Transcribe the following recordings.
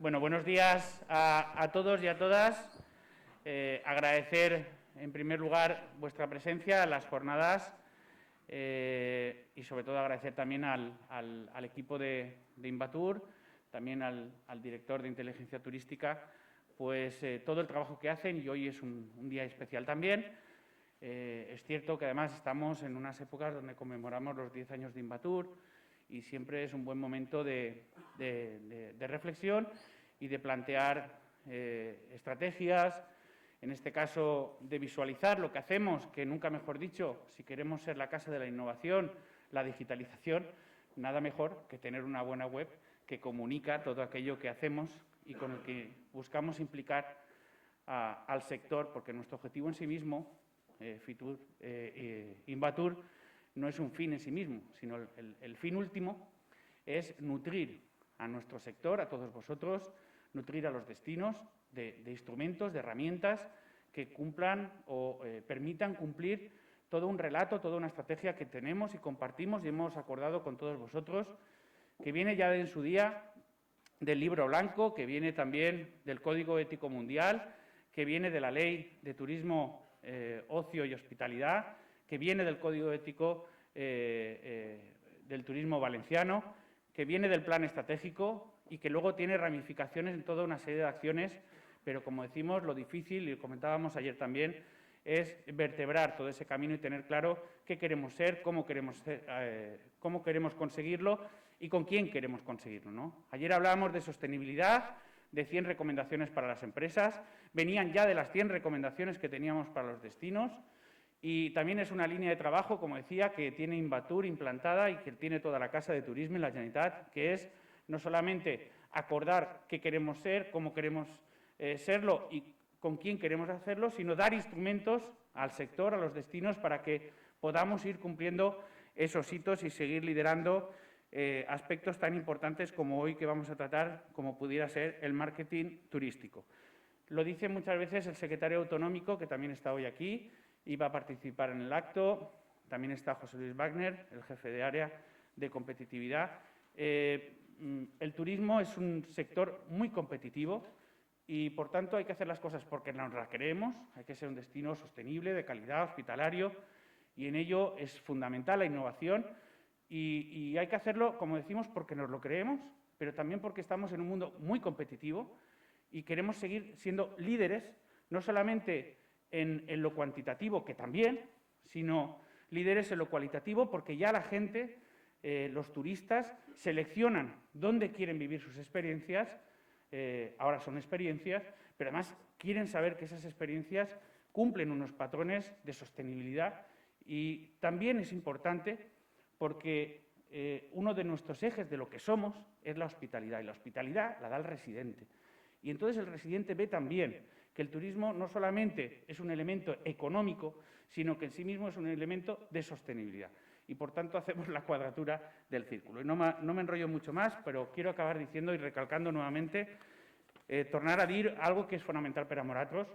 Bueno, buenos días a todos y a todas. Agradecer, en primer lugar, vuestra presencia en las jornadas y, sobre todo, agradecer también al equipo de Invatur, también al director de Inteligencia Turística, pues todo el trabajo que hacen, y hoy es un día especial también. Es cierto que, además, estamos en unas épocas donde conmemoramos los 10 años de Invatur y siempre es un buen momento de reflexión y de plantear estrategias, en este caso de visualizar lo que hacemos, que nunca mejor dicho, si queremos ser la casa de la innovación, la digitalización, nada mejor que tener una buena web que comunica todo aquello que hacemos y con el que buscamos implicar al sector, porque nuestro objetivo en sí mismo, Invatur, no es un fin en sí mismo, sino el fin último es nutrir a nuestro sector, a todos vosotros, nutrir a los destinos de instrumentos, de herramientas que cumplan o permitan cumplir todo un relato, toda una estrategia que tenemos y compartimos y hemos acordado con todos vosotros, que viene ya en su día del Libro Blanco, que viene también del Código Ético Mundial, que viene de la Ley de Turismo, Ocio y Hospitalidad, que viene del Código Ético del Turismo Valenciano, que viene del Plan Estratégico y que luego tiene ramificaciones en toda una serie de acciones, pero, como decimos, lo difícil, y lo comentábamos ayer también, es vertebrar todo ese camino y tener claro qué queremos ser, cómo queremos conseguirlo y con quién queremos conseguirlo, ¿no? Ayer hablábamos de sostenibilidad, de 100 recomendaciones para las empresas, venían ya de las 100 recomendaciones que teníamos para los destinos, y también es una línea de trabajo, como decía, que tiene Invatur implantada y que tiene toda la Casa de Turisme en la Generalitat, que es no solamente acordar qué queremos ser, cómo queremos serlo y con quién queremos hacerlo, sino dar instrumentos al sector, a los destinos, para que podamos ir cumpliendo esos hitos y seguir liderando aspectos tan importantes como hoy que vamos a tratar, como pudiera ser el marketing turístico. Lo dice muchas veces el secretario autonómico, que también está hoy aquí y va a participar en el acto. También está José Luis Wagner, el jefe de área de competitividad. El turismo es un sector muy competitivo y, por tanto, hay que hacer las cosas porque nos las creemos. Hay que ser un destino sostenible, de calidad, hospitalario, y en ello es fundamental la innovación. Y hay que hacerlo, como decimos, porque nos lo creemos, pero también porque estamos en un mundo muy competitivo y queremos seguir siendo líderes, no solamente en lo cuantitativo, que también, sino líderes en lo cualitativo, porque ya la gente, los turistas, seleccionan dónde quieren vivir sus experiencias. Ahora son experiencias, pero además quieren saber que esas experiencias cumplen unos patrones de sostenibilidad. Y también es importante porque uno de nuestros ejes de lo que somos es la hospitalidad, y la hospitalidad la da el residente. Y entonces el residente ve también que el turismo no solamente es un elemento económico, sino que en sí mismo es un elemento de sostenibilidad. Y, por tanto, hacemos la cuadratura del círculo. Y no me enrollo mucho más, pero quiero acabar diciendo y recalcando nuevamente, tornar a dir algo que és fonamental per a nosaltres,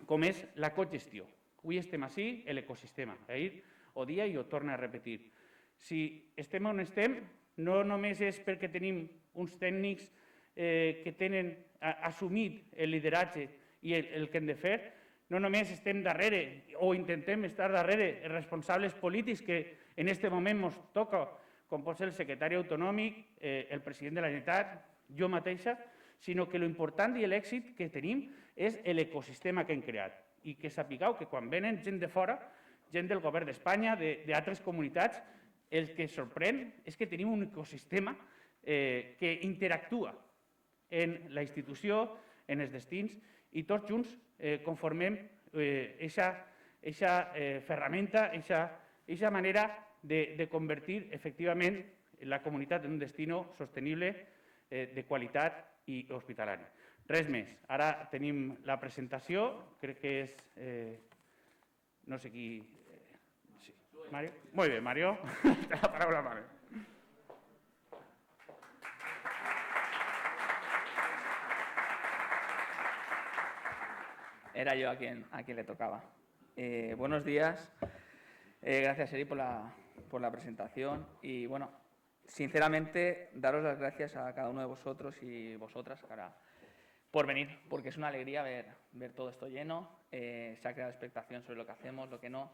com és la cogestió. Avui estem així, l'ecosistema. Ahir ho dia i ho torna a repetir. Si estem on estem, no només és perquè tenim uns tècnics que tenen assumit el lideratge i el que hem de fer, no només estem darrere o intentem estar darrere els responsables polítics que en aquest moment ens toca, com pot ser el secretari autonòmic, el president de la Generalitat, jo mateixa, sinó que l'important i l'èxit que tenim és l'ecosistema que hem creat. I que sapigueu que quan venen gent de fora, gent del govern d'Espanya, d'altres comunitats, el que sorprèn és que tenim un ecosistema que interactua en la institució, en els destins, i tots junts conformem aquesta ferramenta, aquesta manera de convertir efectivament la comunitat en un destino sostenible, de qualitat i hospitalari. Res més. Ara tenim la presentació, crec que és... no sé qui... Sí. Mario? Molt bé, Mario. Té la paraula, Mario. Era yo a quien le tocaba. Buenos días. Gracias, Eri, por la presentación. Y, bueno, sinceramente, daros las gracias a cada uno de vosotros y vosotras por venir, porque es una alegría ver todo esto lleno. Se ha creado expectación sobre lo que hacemos, lo que no.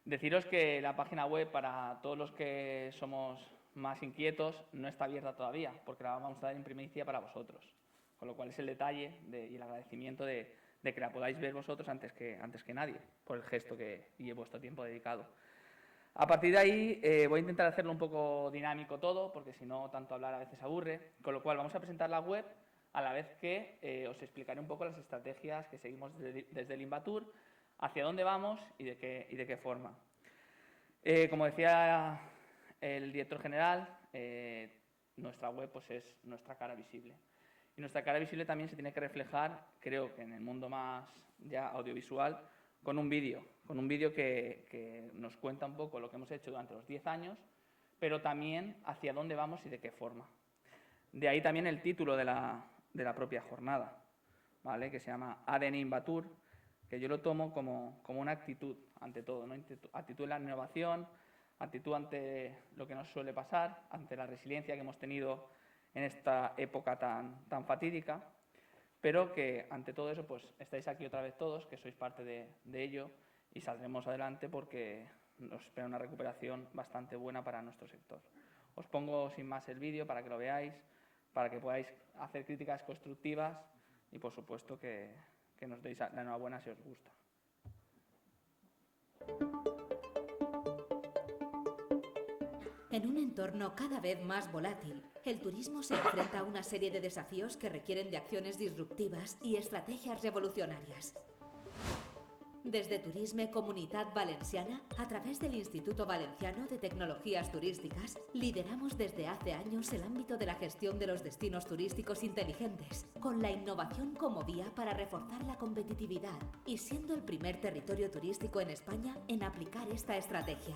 Deciros que la página web, para todos los que somos más inquietos, no está abierta todavía, porque la vamos a dar en primicia para vosotros. Con lo cual es el detalle y el agradecimiento de que la podáis ver vosotros antes que nadie, por el gesto y vuestro tiempo dedicado. A partir de ahí voy a intentar hacerlo un poco dinámico todo, porque si no, tanto hablar a veces aburre. Con lo cual vamos a presentar la web, a la vez que os explicaré un poco las estrategias que seguimos desde el Invatur, hacia dónde vamos y de qué forma. Como decía el director general, nuestra web pues, es nuestra cara visible. Y nuestra cara visible también se tiene que reflejar, creo que en el mundo más ya audiovisual, con un vídeo que nos cuenta un poco lo que hemos hecho durante los 10 años, pero también hacia dónde vamos y de qué forma. De ahí también el título de la propia jornada, ¿vale? Que se llama ADN Invatur, que yo lo tomo como una actitud ante todo, ¿no? Actitud en la innovación, actitud ante lo que nos suele pasar, ante la resiliencia que hemos tenido en esta época tan fatídica, pero que ante todo eso pues estáis aquí otra vez todos, que sois parte de ello y saldremos adelante porque nos espera una recuperación bastante buena para nuestro sector. Os pongo sin más el vídeo para que lo veáis, para que podáis hacer críticas constructivas y por supuesto que nos deis la enhorabuena si os gusta. En un entorno cada vez más volátil, el turismo se enfrenta a una serie de desafíos que requieren de acciones disruptivas y estrategias revolucionarias. Desde Turisme Comunitat Valenciana, a través del Instituto Valenciano de Tecnologías Turísticas, lideramos desde hace años el ámbito de la gestión de los destinos turísticos inteligentes, con la innovación como vía para reforzar la competitividad y siendo el primer territorio turístico en España en aplicar esta estrategia.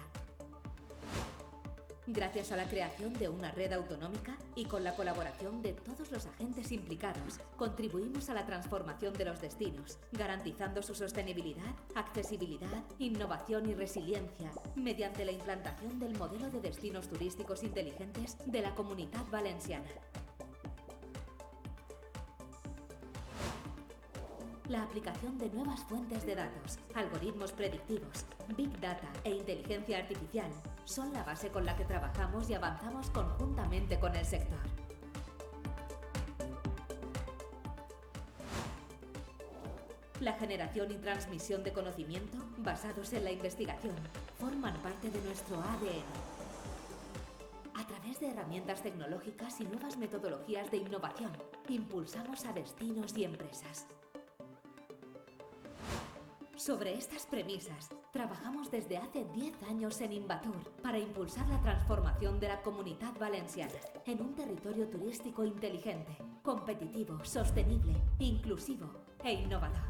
Gracias a la creación de una red autonómica y con la colaboración de todos los agentes implicados, contribuimos a la transformación de los destinos, garantizando su sostenibilidad, accesibilidad, innovación y resiliencia, mediante la implantación del modelo de destinos turísticos inteligentes de la Comunitat Valenciana. La aplicación de nuevas fuentes de datos, algoritmos predictivos, Big Data e inteligencia artificial son la base con la que trabajamos y avanzamos conjuntamente con el sector. La generación y transmisión de conocimiento basados en la investigación forman parte de nuestro ADN. A través de herramientas tecnológicas y nuevas metodologías de innovación, impulsamos a destinos y empresas. Sobre estas premisas, trabajamos desde hace 10 años en Invatur para impulsar la transformación de la Comunitat Valenciana en un territorio turístico inteligente, competitivo, sostenible, inclusivo e innovador.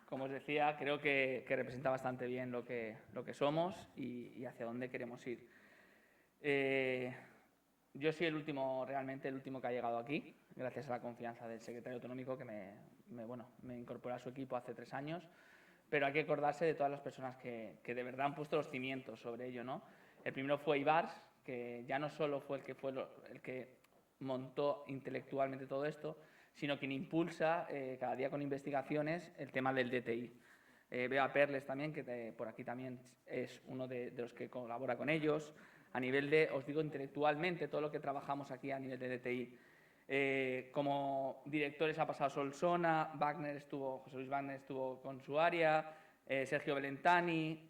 Como os decía, creo que representa bastante bien lo que somos y hacia dónde queremos ir. Yo soy realmente el último que ha llegado aquí, gracias a la confianza del secretario autonómico que me incorporó a su equipo hace 3 años, pero hay que acordarse de todas las personas que de verdad han puesto los cimientos sobre ello, ¿no? El primero fue Ibars, que ya no solo fue el que montó intelectualmente todo esto, sino quien impulsa cada día con investigaciones el tema del DTI. Veo a Perles también, que por aquí también es uno de los que colabora con ellos. A nivel de, os digo, intelectualmente, todo lo que trabajamos aquí a nivel de DTI. Como directores ha pasado Solsona, José Luis Wagner estuvo con su área, Sergio Belentani,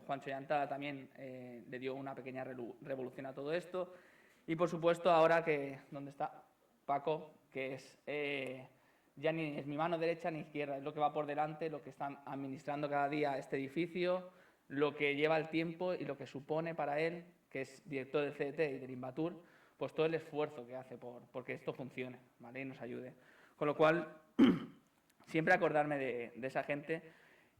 Juancho Llantada también le dio una pequeña revolución a todo esto. Y, por supuesto, ahora ¿dónde está Paco? Que ya ni es mi mano derecha ni izquierda, es lo que va por delante, lo que están administrando cada día este edificio, lo que lleva el tiempo y lo que supone para él, que es director del CDT y del Invatur, pues todo el esfuerzo que hace porque esto funcione, ¿vale? Y nos ayude. Con lo cual, siempre acordarme de esa gente.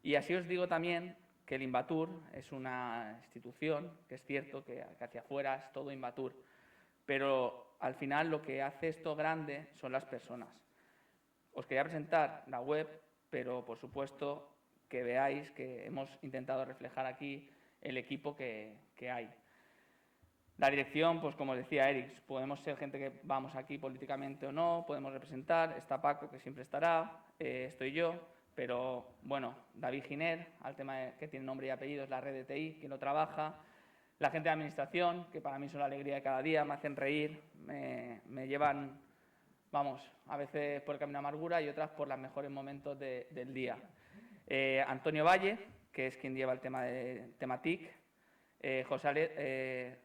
Y así os digo también que el Invatur es una institución, que es cierto que hacia afuera es todo Invatur, pero al final lo que hace esto grande son las personas. os quería presentar la web, pero por supuesto que veáis que hemos intentado reflejar aquí el equipo que hay. La dirección, pues como decía Eric, podemos ser gente que vamos aquí políticamente o no, podemos representar, está Paco, que siempre estará, estoy yo, pero bueno, David Giner, al tema que tiene nombre y apellido, es la red de TI, quien lo trabaja, la gente de administración, que para mí son la alegría de cada día, me hacen reír, me llevan, vamos, a veces por el camino de amargura y otras por los mejores momentos del día. Antonio Valle, que es quien lleva el tema TIC,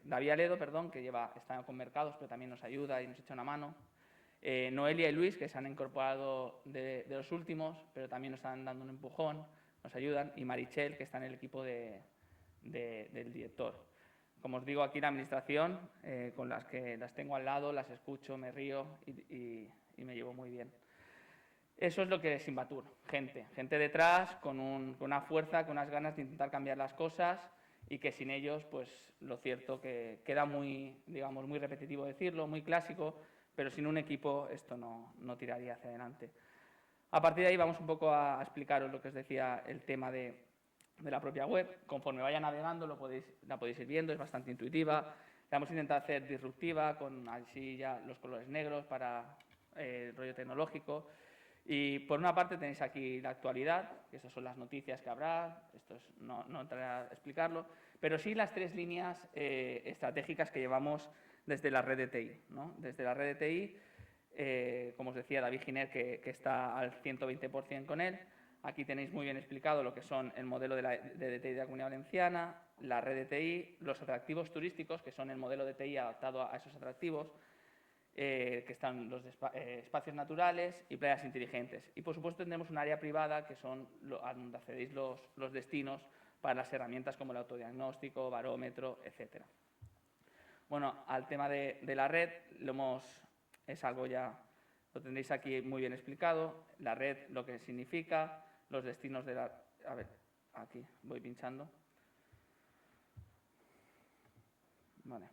David Aledo, perdón, que está con mercados, pero también nos ayuda y nos echa una mano. Noelia y Luis, que se han incorporado de los últimos, pero también nos están dando un empujón, nos ayudan. Y Marichel, que está en el equipo del director. Como os digo, aquí la administración, con las que las tengo al lado, las escucho, me río y me llevo muy bien. Eso es lo que es Invatur, gente detrás, con una fuerza, con unas ganas de intentar cambiar las cosas y que sin ellos, pues lo cierto que queda muy, digamos, muy repetitivo decirlo, muy clásico, pero sin un equipo esto no tiraría hacia adelante. A partir de ahí vamos un poco a explicaros lo que os decía, el tema de la propia web. Conforme vaya navegando la podéis ir viendo, es bastante intuitiva. La hemos intentado hacer disruptiva, con así ya los colores negros para el rollo tecnológico. Y por una parte tenéis aquí la actualidad, que esas son las noticias que habrá, no entraré a explicarlo, pero sí las 3 líneas estratégicas que llevamos desde la red de TI, ¿no? Desde la red de TI, como os decía, David Giner, que está al 120% con él. Aquí tenéis muy bien explicado lo que son el modelo de TI de la Comunidad Valenciana, la red de TI, los atractivos turísticos, que son el modelo de TI adaptado a esos atractivos, que están los espacios naturales y playas inteligentes. Y, por supuesto, tendremos un área privada, que son donde accedéis los destinos para las herramientas como el autodiagnóstico, barómetro, etc. Bueno, al tema de la red, es algo ya, lo tendréis aquí muy bien explicado. La red, lo que significa, los destinos de la... A ver, aquí voy pinchando. Vale.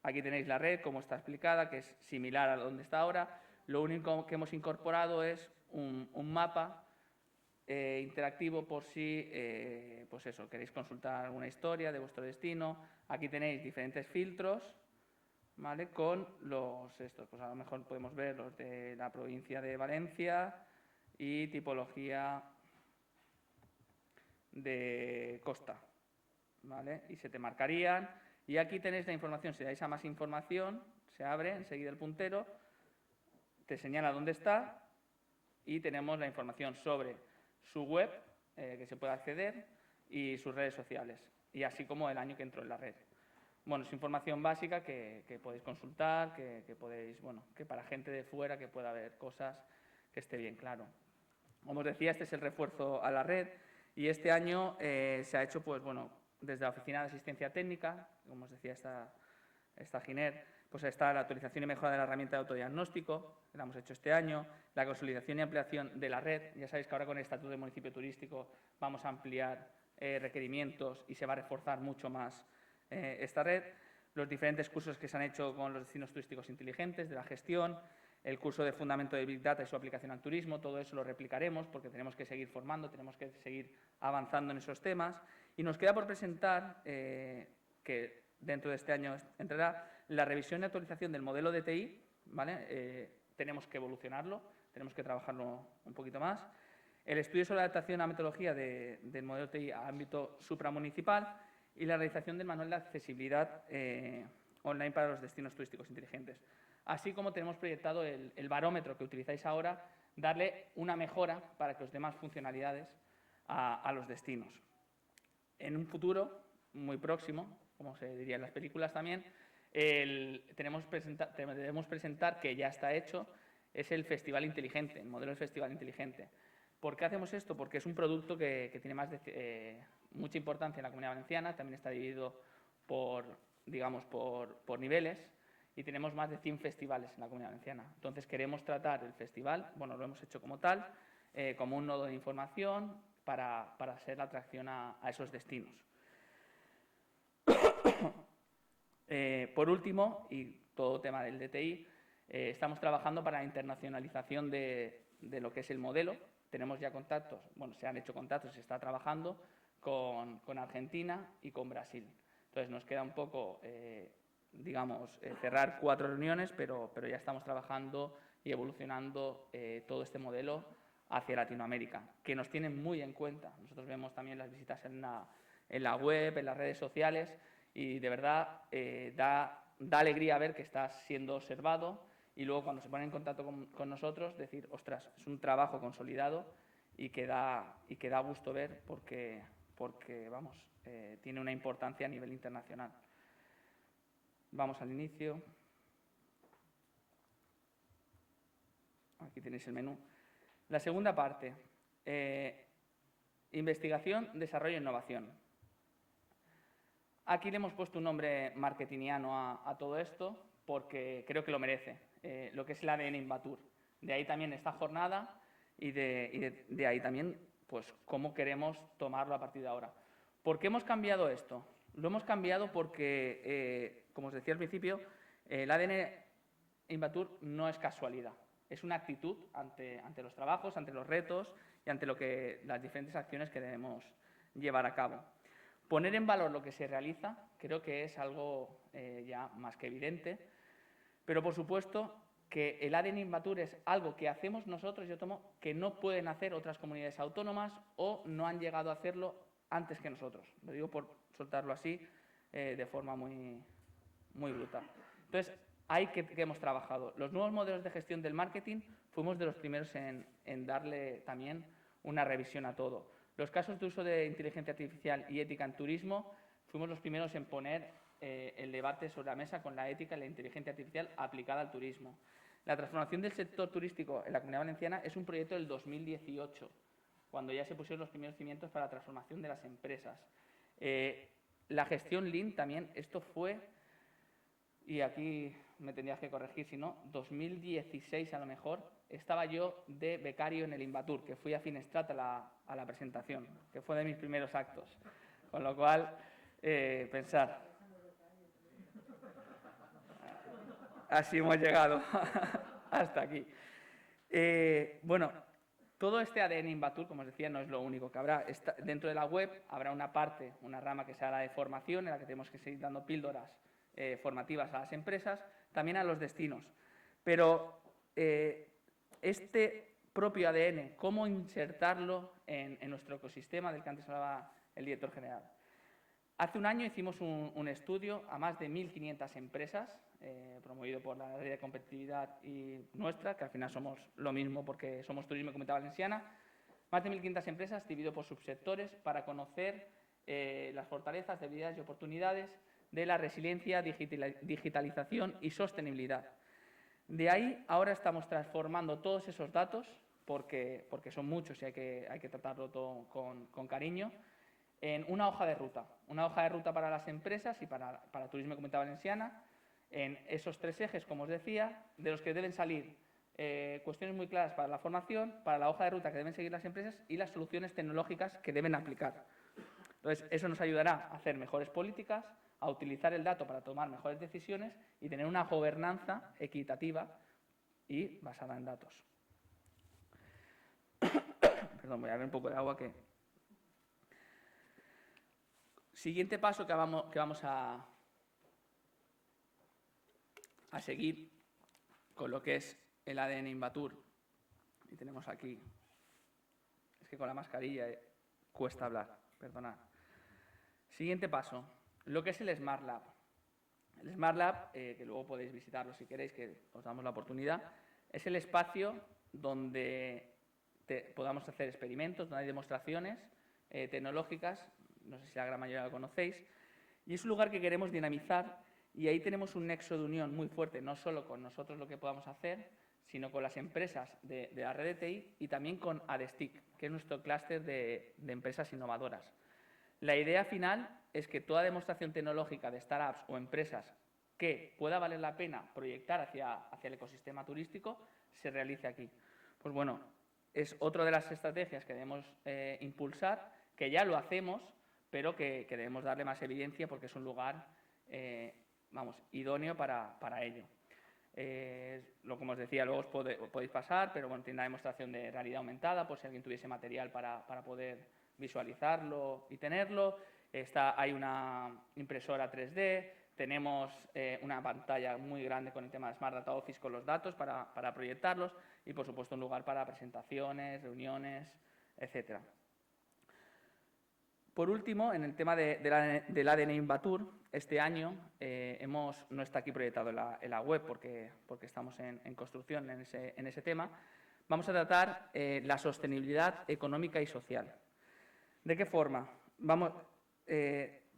Aquí tenéis la red, como está explicada, que es similar a donde está ahora. Lo único que hemos incorporado es un mapa interactivo por si, pues eso, queréis consultar alguna historia de vuestro destino. Aquí tenéis diferentes filtros, ¿vale? Con pues a lo mejor podemos ver los de la provincia de Valencia y tipología de costa, ¿vale? Y se te marcarían. Y aquí tenéis la información, si dais a más información, se abre enseguida el puntero, te señala dónde está y tenemos la información sobre su web, que se puede acceder, y sus redes sociales, y así como el año que entró en la red. Bueno, es información básica que podéis consultar, que podéis, bueno, que para gente de fuera que pueda ver cosas, que esté bien claro. Como os decía, este es el refuerzo a la red y este año se ha hecho, pues bueno, desde la Oficina de Asistencia Técnica, como os decía esta Giner, pues está la actualización y mejora de la herramienta de autodiagnóstico, que la hemos hecho este año, la consolidación y ampliación de la red. Ya sabéis que ahora con el Estatuto de Municipio Turístico vamos a ampliar requerimientos y se va a reforzar mucho más esta red. Los diferentes cursos que se han hecho con los destinos turísticos inteligentes, de la gestión, el curso de Fundamento de Big Data y su aplicación al turismo, todo eso lo replicaremos porque tenemos que seguir formando, tenemos que seguir avanzando en esos temas. Y nos queda por presentar, que dentro de este año entrará, la revisión y actualización del modelo de TI, ¿vale? Tenemos que evolucionarlo, tenemos que trabajarlo un poquito más. El estudio sobre la adaptación a metodología del modelo TI a ámbito supramunicipal y la realización del manual de accesibilidad online para los destinos turísticos inteligentes. Así como tenemos proyectado el barómetro que utilizáis ahora, darle una mejora para que os dé más funcionalidades a los destinos. En un futuro muy próximo, como se diría en las películas también, debemos presentar, que ya está hecho, es el Festival Inteligente, el modelo del Festival Inteligente. ¿Por qué hacemos esto? Porque es un producto que tiene mucha importancia en la Comunidad Valenciana, también está dividido por niveles, y tenemos más de 100 festivales en la Comunidad Valenciana. Entonces queremos tratar el festival, bueno, lo hemos hecho como tal, como un nodo de información para ser la atracción a esos destinos. Por último, y todo tema del DTI, estamos trabajando para la internacionalización de de lo que es el modelo. Tenemos ya contactos, bueno, se han hecho contactos, se está trabajando con Argentina y con Brasil. Entonces, nos queda un poco, cerrar 4 reuniones, pero ya estamos trabajando y evolucionando todo este modelo hacia Latinoamérica, que nos tienen muy en cuenta. Nosotros vemos también las visitas en la web, en las redes sociales, y de verdad da alegría ver que estás siendo observado, y luego cuando se ponen en contacto con nosotros decir, ostras, es un trabajo consolidado y que da gusto ver porque vamos, tiene una importancia a nivel internacional. Vamos al inicio. Aquí tenéis el menú. La segunda parte, investigación, desarrollo e innovación. Aquí le hemos puesto un nombre marketingiano a todo esto porque creo que lo merece, lo que es el ADN Invatur. De ahí también esta jornada y de ahí también pues, cómo queremos tomarlo a partir de ahora. ¿Por qué hemos cambiado esto? Lo hemos cambiado porque, como os decía al principio, el ADN Invatur no es casualidad. Es una actitud ante los trabajos, ante los retos y ante las diferentes acciones que debemos llevar a cabo. Poner en valor lo que se realiza creo que es algo ya más que evidente, pero por supuesto que el ADN Invatur es algo que hacemos nosotros, yo tomo, que no pueden hacer otras comunidades autónomas o no han llegado a hacerlo antes que nosotros. Lo digo por soltarlo así de forma muy, muy brutal. Entonces, ahí que hemos trabajado. Los nuevos modelos de gestión del marketing fuimos de los primeros en darle también una revisión a todo. Los casos de uso de inteligencia artificial y ética en turismo, fuimos los primeros en poner el debate sobre la mesa con la ética y la inteligencia artificial aplicada al turismo. La transformación del sector turístico en la Comunidad Valenciana es un proyecto del 2018, cuando ya se pusieron los primeros cimientos para la transformación de las empresas. La gestión Lean también, esto fue, y aquí me tendrías que corregir, si no, 2016 a lo mejor, estaba yo de becario en el Invatur, que fui a Finestrat a la presentación, que fue de mis primeros actos. Con lo cual, pensar. Así hemos llegado hasta aquí. Bueno, todo este ADN Invatur, como os decía, no es lo único que habrá. Dentro de la web habrá una parte, una rama que será la de formación, en la que tenemos que seguir dando píldoras formativas a las empresas, también a los destinos. Pero este propio ADN, ¿cómo insertarlo en nuestro ecosistema del que antes hablaba el director general? Hace un año hicimos un estudio a más de 1.500 empresas, promovido por la Red de Competitividad y nuestra, que al final somos lo mismo porque somos Turismo y Comunidad Valenciana, más de 1.500 empresas dividido por subsectores para conocer las fortalezas, debilidades y oportunidades de la resiliencia, digitalización y sostenibilidad. De ahí ahora estamos transformando todos esos datos, porque son muchos y hay que tratarlo todo con cariño, en una hoja de ruta para las empresas y para Turismo y Comunidad Valenciana, en esos 3 ejes, como os decía, de los que deben salir cuestiones muy claras para la formación, para la hoja de ruta que deben seguir las empresas y las soluciones tecnológicas que deben aplicar. Entonces, eso nos ayudará a hacer mejores políticas, a utilizar el dato para tomar mejores decisiones y tener una gobernanza equitativa y basada en datos. Perdón, voy a ver un poco de agua que... Siguiente paso que vamos a seguir con lo que es el ADN Invatur. Y tenemos aquí... Es que con la mascarilla cuesta hablar, perdonad. Siguiente paso, lo que es el Smart Lab. El Smart Lab, que luego podéis visitarlo si queréis, que os damos la oportunidad, es el espacio donde podamos hacer experimentos, donde hay demostraciones tecnológicas, no sé si la gran mayoría lo conocéis, y es un lugar que queremos dinamizar y ahí tenemos un nexo de unión muy fuerte, no solo con nosotros lo que podamos hacer, sino con las empresas de la red de TI y también con ADESTIC, que es nuestro clúster de empresas innovadoras. La idea final es que toda demostración tecnológica de startups o empresas que pueda valer la pena proyectar hacia el ecosistema turístico se realice aquí. Pues bueno, es otra de las estrategias que debemos impulsar, que ya lo hacemos, pero que debemos darle más evidencia porque es un lugar idóneo para ello. Como os decía, luego podéis pasar, pero bueno, tiene una demostración de realidad aumentada, por si alguien tuviese material para poder visualizarlo y tenerlo. Hay una impresora 3D, tenemos una pantalla muy grande con el tema de Smart Data Office con los datos para proyectarlos y, por supuesto, un lugar para presentaciones, reuniones, etcétera. Por último, en el tema del ADN Invatur, este año no está aquí proyectado en la web porque estamos en construcción en ese tema. Vamos a tratar la sostenibilidad económica y social. ¿De qué forma?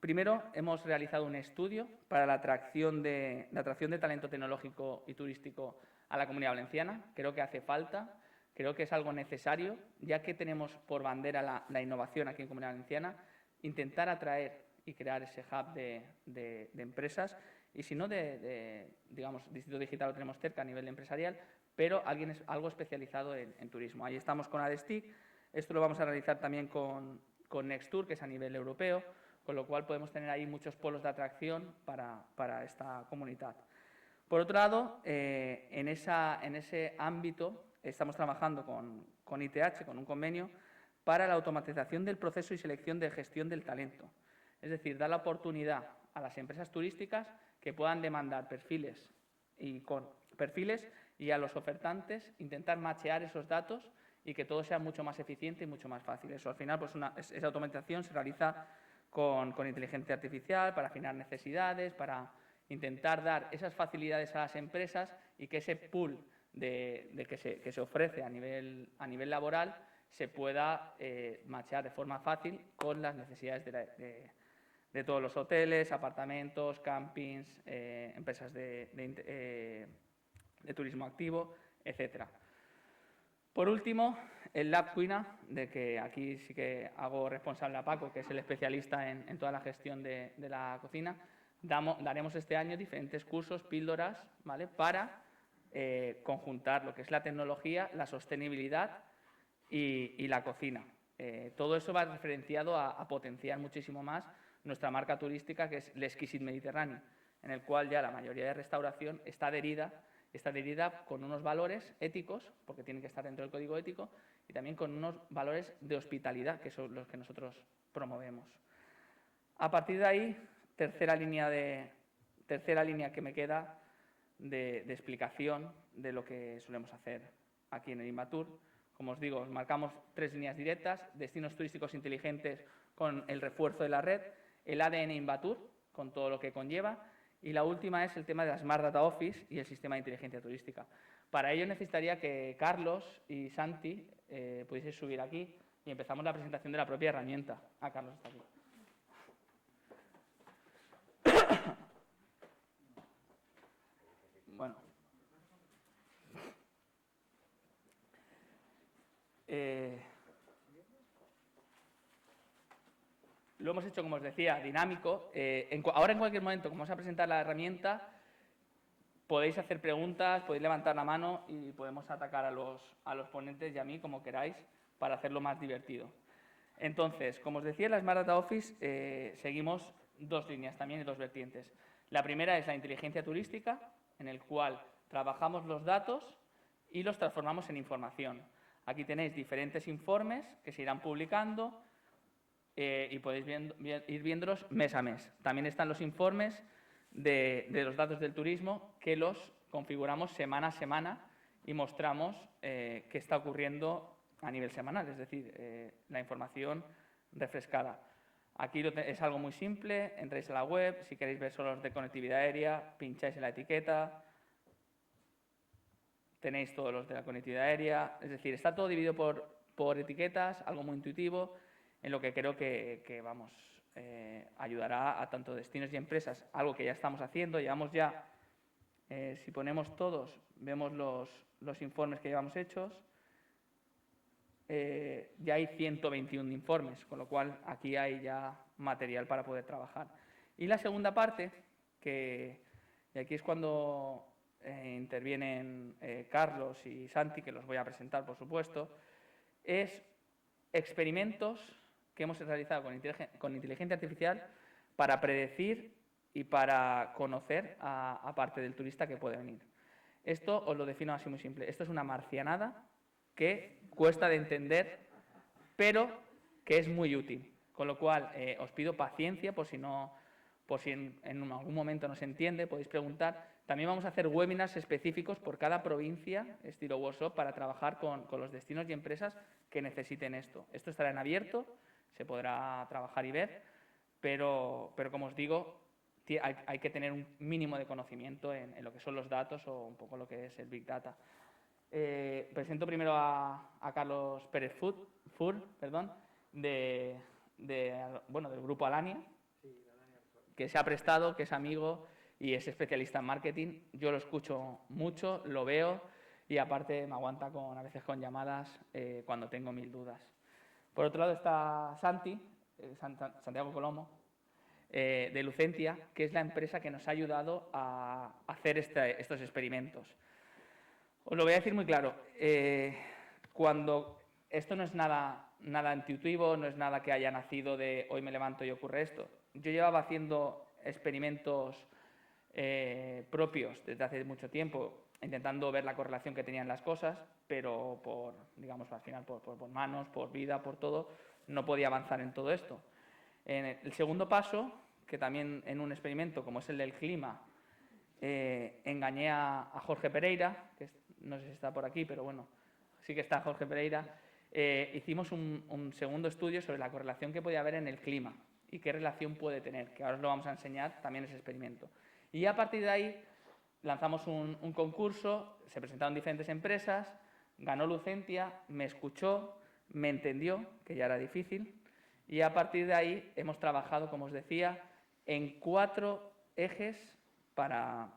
Primero, hemos realizado un estudio para la atracción de talento tecnológico y turístico a la Comunidad Valenciana. Creo que hace falta, creo que es algo necesario, ya que tenemos por bandera la innovación aquí en Comunidad Valenciana, intentar atraer y crear ese hub de empresas y, si no, digamos, Distrito Digital lo tenemos cerca a nivel empresarial, pero algo especializado en turismo. Ahí estamos con ADESTIC. Esto lo vamos a realizar también con Nextur, que es a nivel europeo, con lo cual podemos tener ahí muchos polos de atracción para esta comunidad. Por otro lado, en ese ámbito estamos trabajando con ITH, con un convenio, para la automatización del proceso y selección de gestión del talento. Es decir, dar la oportunidad a las empresas turísticas que puedan demandar perfiles y a los ofertantes intentar machear esos datos y que todo sea mucho más eficiente y mucho más fácil. Eso, al final, pues esa automatización se realiza con inteligencia artificial para afinar necesidades, para intentar dar esas facilidades a las empresas y que ese pool que se ofrece a nivel laboral se pueda machear de forma fácil con las necesidades de todos los hoteles, apartamentos, campings, empresas de turismo activo, etcétera. Por último, el Lab Cuina, de que aquí sí que hago responsable a Paco, que es el especialista en toda la gestión de la cocina. Daremos este año diferentes cursos, píldoras, ¿vale?, para conjuntar lo que es la tecnología, la sostenibilidad y la cocina. Todo eso va referenciado a potenciar muchísimo más nuestra marca turística, que es l'Exquisit Mediterrani, en el cual ya la mayoría de restauración está adherida con unos valores éticos, porque tienen que estar dentro del código ético, y también con unos valores de hospitalidad, que son los que nosotros promovemos. A partir de ahí, tercera línea que me queda de explicación de lo que solemos hacer aquí en el Invatur. Como os digo, marcamos 3 líneas directas: destinos turísticos inteligentes con el refuerzo de la red, el ADN Invatur con todo lo que conlleva, y la última es el tema de la Smart Data Office y el sistema de inteligencia turística. Para ello necesitaría que Carlos y Santi pudieseis subir aquí y empezamos la presentación de la propia herramienta. Carlos está aquí. Bueno. Lo hemos hecho, como os decía, dinámico. Ahora, en cualquier momento, como vamos a presentar la herramienta, podéis hacer preguntas, podéis levantar la mano y podemos atacar a los ponentes y a mí, como queráis, para hacerlo más divertido. Entonces, como os decía, en la Smart Data Office seguimos 2 líneas también y 2 vertientes. La primera es la inteligencia turística, en el cual trabajamos los datos y los transformamos en información. Aquí tenéis diferentes informes que se irán publicando y podéis ir viéndolos mes a mes. También están los informes de los datos del turismo, que los configuramos semana a semana y mostramos qué está ocurriendo a nivel semanal, es decir, la información refrescada. Aquí es algo muy simple: entráis a la web, si queréis ver solo los de conectividad aérea, pincháis en la etiqueta, tenéis todos los de la conectividad aérea, es decir, está todo dividido por etiquetas, algo muy intuitivo, en lo que creo que ayudará a tanto destinos y empresas, algo que ya estamos haciendo. Llevamos ya, si ponemos todos, vemos los informes que llevamos hechos, ya hay 121 informes, con lo cual aquí hay ya material para poder trabajar. Y la segunda parte, y aquí es cuando intervienen Carlos y Santi, que los voy a presentar, por supuesto, es experimentos que hemos realizado con inteligencia artificial para predecir y para conocer a parte del turista que puede venir. Esto os lo defino así muy simple. Esto es una marcianada que cuesta de entender, pero que es muy útil. Con lo cual, os pido paciencia por si en algún momento no se entiende, podéis preguntar. También vamos a hacer webinars específicos por cada provincia, estilo workshop, para trabajar con los destinos y empresas que necesiten esto. Esto estará en abierto, se podrá trabajar y ver, pero como os digo, hay que tener un mínimo de conocimiento en lo que son los datos o un poco lo que es el Big Data. Presento primero a Carlos Pérez Fur, del grupo Alania, que se ha prestado, que es amigo y es especialista en marketing. Yo lo escucho mucho, lo veo y aparte me aguanta a veces con llamadas cuando tengo 1000 dudas. Por otro lado está Santiago Colomo, de Lucentia, que es la empresa que nos ha ayudado a hacer estos experimentos. Os lo voy a decir muy claro. Cuando esto no es nada intuitivo, no es nada que haya nacido de hoy me levanto y ocurre esto. Yo llevaba haciendo experimentos propios desde hace mucho tiempo, intentando ver la correlación que tenían las cosas, pero al final por manos, por vida, por todo, no podía avanzar en todo esto. En el segundo paso, que también en un experimento como es el del clima, engañé a Jorge Pereira, que no sé si está por aquí, pero bueno, sí que está Jorge Pereira. Hicimos un segundo estudio sobre la correlación que podía haber en el clima y qué relación puede tener, que ahora os lo vamos a enseñar también ese experimento. Y a partir de ahí lanzamos un concurso, se presentaron diferentes empresas, ganó Lucentia, me escuchó, me entendió, que ya era difícil, y a partir de ahí hemos trabajado, como os decía, en 4 ejes para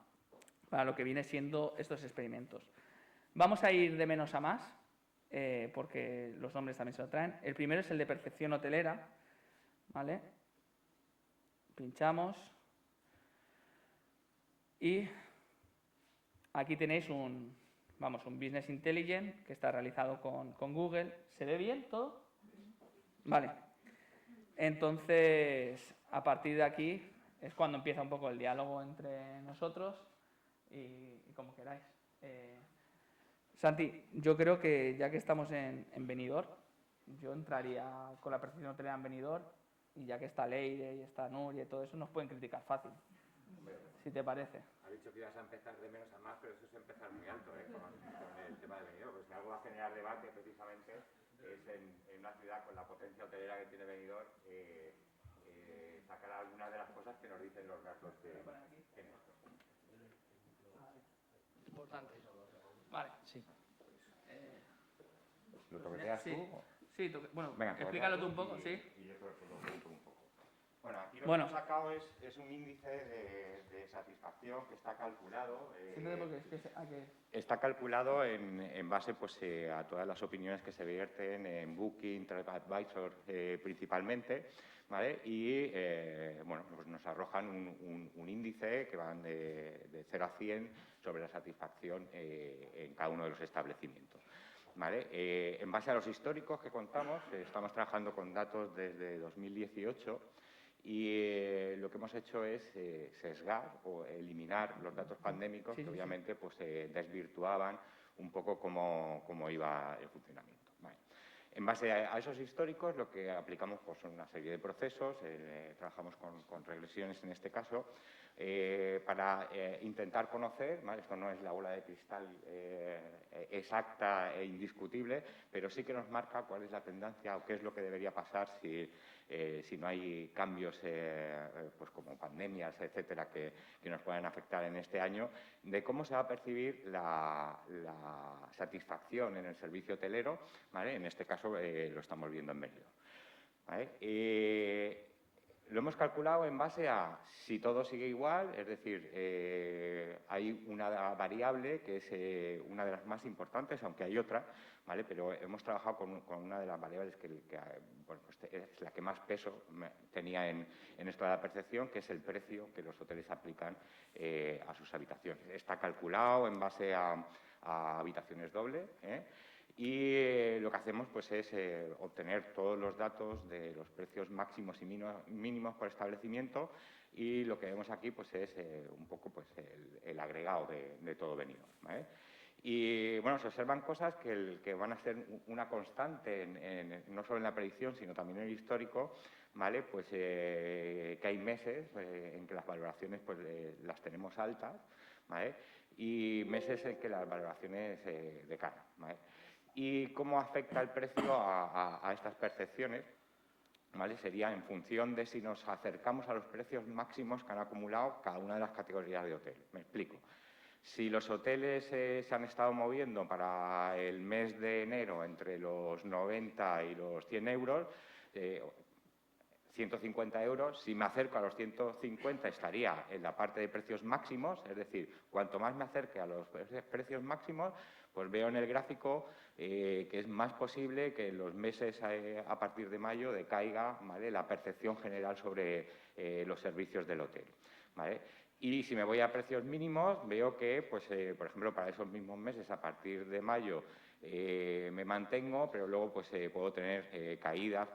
lo que viene siendo estos experimentos. Vamos a ir de menos a más, porque los nombres también se lo traen. El primero es el de percepción hotelera, ¿vale? Pinchamos y aquí tenéis un Business Intelligence que está realizado con Google. ¿Se ve bien todo? Vale. Entonces, a partir de aquí es cuando empieza un poco el diálogo entre nosotros y como queráis. Santi, yo creo que ya que estamos en Benidorm, yo entraría con la percepción hotelera en Benidorm y ya que está Leire y está Nuria y todo eso, nos pueden criticar fácil, si te parece. Ha dicho que ibas a empezar de menos a más, pero eso es empezar muy alto, con el tema de Benidorm. Pues si algo va a generar debate, precisamente, es en una ciudad con la potencia hotelera que tiene Benidorm, sacar algunas de las cosas que nos dicen los datos de esto. Importante. Vale. Sí. ¿Lo toqueteas tú? Sí, bueno, venga, explícalo tú un poco, sí. Y yo lo cuento un poco. Bueno, aquí lo que hemos sacado es un índice de satisfacción que está calculado. Está calculado en base a todas las opiniones que se vierten en Booking, TripAdvisor principalmente, ¿vale? Y pues nos arrojan un índice que van de 0 a 100 sobre la satisfacción en cada uno de los establecimientos. ¿Vale? En base a los históricos que contamos, estamos trabajando con datos desde 2018 y lo que hemos hecho es sesgar o eliminar los datos pandémicos que obviamente desvirtuaban un poco cómo iba el funcionamiento. ¿Vale? En base a esos históricos lo que aplicamos son una serie de procesos, trabajamos con regresiones en este caso, para intentar conocer, ¿vale? Esto no es la bola de cristal exacta e indiscutible, pero sí que nos marca cuál es la tendencia o qué es lo que debería pasar si no hay cambios pues como pandemias, etcétera, que nos puedan afectar en este año, de cómo se va a percibir la satisfacción en el servicio hotelero, ¿vale? En este caso lo estamos viendo en Benidorm, ¿vale? Lo hemos calculado en base a si todo sigue igual, es decir, hay una variable que es una de las más importantes, aunque hay otra, ¿vale? Pero hemos trabajado con una de las variables que es la que más peso tenía en esto de la percepción, que es el precio que los hoteles aplican a sus habitaciones. Está calculado en base a habitaciones doble, Y lo que hacemos pues, es obtener todos los datos de los precios máximos y mínimos por establecimiento, y lo que vemos aquí pues, es un poco pues, el agregado de todo Benidorm, ¿vale? Y bueno, se observan cosas que van a ser una constante no solo en la predicción, sino también en el histórico, ¿vale? Pues que hay meses en que las valoraciones pues, las tenemos altas, ¿vale? Y meses en que las valoraciones decaen, ¿vale? ¿Y cómo afecta el precio a estas percepciones? ¿Vale? Sería en función de si nos acercamos a los precios máximos que han acumulado cada una de las categorías de hotel. Me explico. Si los hoteles se han estado moviendo para el mes de enero entre los 90 y los 100 euros, 150 euros, si me acerco a los 150 estaría en la parte de precios máximos, es decir, cuanto más me acerque a los precios máximos, pues veo en el gráfico que es más posible que en los meses a partir de mayo decaiga, ¿vale?, la percepción general sobre los servicios del hotel, ¿vale? Y si me voy a precios mínimos, veo que, pues, por ejemplo, para esos mismos meses, a partir de mayo, me mantengo, pero luego pues, puedo tener caídas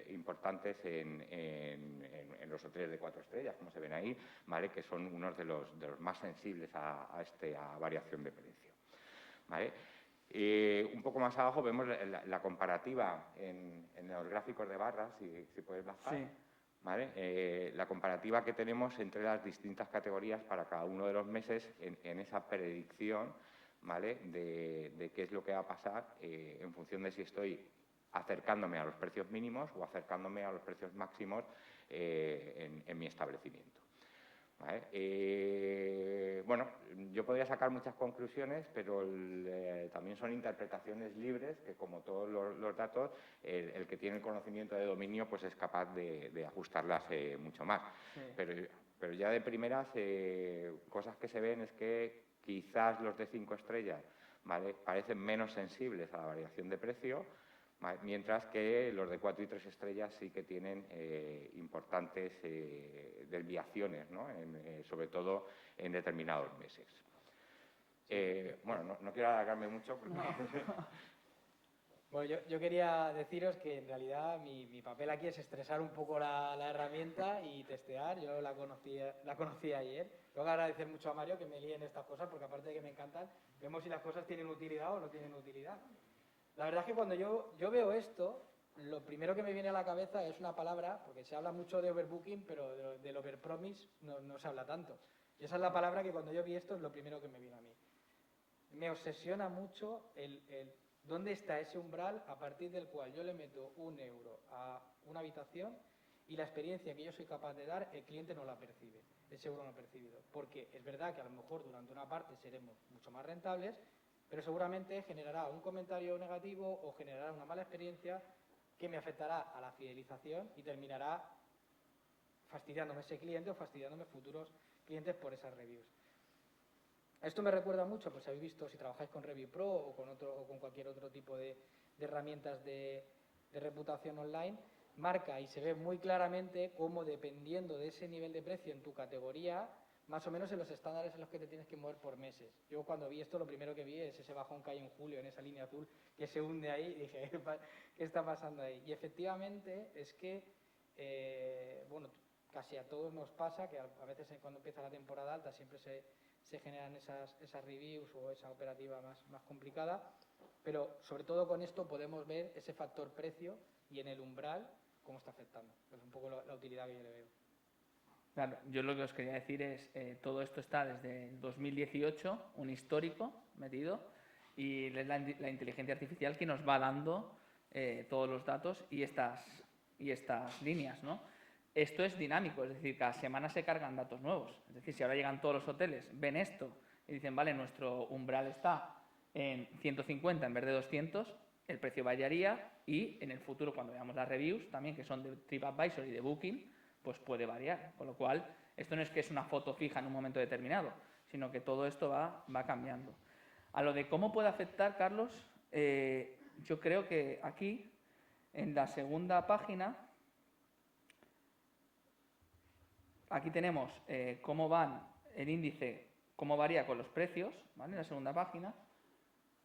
importantes en los hoteles de 4 estrellas, como se ven ahí, ¿vale?, que son unos de los más sensibles a variación de precio, ¿vale? Un poco más abajo vemos la comparativa en los gráficos de barras, si puedes bajar. Sí. ¿Vale? La comparativa que tenemos entre las distintas categorías para cada uno de los meses en esa predicción, ¿vale?, de qué es lo que va a pasar en función de si estoy acercándome a los precios mínimos o acercándome a los precios máximos en mi establecimiento, ¿vale? Bueno, yo podría sacar muchas conclusiones, pero también son interpretaciones libres que, como todos los datos, el que tiene el conocimiento de dominio pues es capaz de ajustarlas mucho más. Sí. Pero ya de primeras, cosas que se ven es que quizás los de 5 estrellas, ¿vale?, parecen menos sensibles a la variación de precio, ¿vale?, mientras que los de 4 y 3 estrellas sí que tienen importantes desviaciones, ¿no?, sobre todo en determinados meses. Bueno, no quiero alargarme mucho. Porque... Bueno, yo quería deciros que en realidad mi papel aquí es estresar un poco la herramienta y testear. Yo la conocí ayer. Tengo que agradecer mucho a Mario que me guíe en estas cosas, porque aparte de que me encantan, vemos si las cosas tienen utilidad o no tienen utilidad. La verdad es que cuando yo veo esto, lo primero que me viene a la cabeza es una palabra, porque se habla mucho de overbooking, pero del overpromise no se habla tanto. Y esa es la palabra que cuando yo vi esto es lo primero que me vino a mí. Me obsesiona mucho el dónde está ese umbral a partir del cual yo le meto 1 euro a una habitación y la experiencia que yo soy capaz de dar, el cliente no la percibe, ese euro no percibido. Porque es verdad que a lo mejor durante una parte seremos mucho más rentables, pero seguramente generará un comentario negativo o generará una mala experiencia que me afectará a la fidelización y terminará fastidiándome ese cliente o fastidiándome futuros clientes por esas reviews. Esto me recuerda mucho, pues habéis visto, si trabajáis con Review Pro o con cualquier otro tipo de herramientas de reputación online, marca y se ve muy claramente cómo, dependiendo de ese nivel de precio en tu categoría, más o menos en los estándares en los que te tienes que mover por meses. Yo cuando vi esto, lo primero que vi es ese bajón que hay en julio, en esa línea azul, que se hunde ahí, y dije, ¿qué está pasando ahí? Y efectivamente es que, bueno, casi a todos nos pasa que a veces cuando empieza la temporada alta siempre se generan esas reviews o esa operativa más complicada, pero sobre todo con esto podemos ver ese factor precio y en el umbral cómo está afectando. Es un poco la utilidad que yo le veo. Claro, yo lo que os quería decir es, todo esto está desde el 2018, un histórico metido, y es la inteligencia artificial que nos va dando todos los datos y estas líneas, ¿no? Esto es dinámico, es decir, cada semana se cargan datos nuevos. Es decir, si ahora llegan todos los hoteles, ven esto y dicen, vale, nuestro umbral está en 150 en vez de 200, el precio variaría y en el futuro, cuando veamos las reviews, también que son de TripAdvisor y de Booking, pues puede variar. Con lo cual, esto no es que es una foto fija en un momento determinado, sino que todo esto va cambiando. A lo de cómo puede afectar, Carlos, yo creo que aquí, en la segunda página, aquí tenemos cómo van el índice, cómo varía con los precios, ¿vale?, en la segunda página,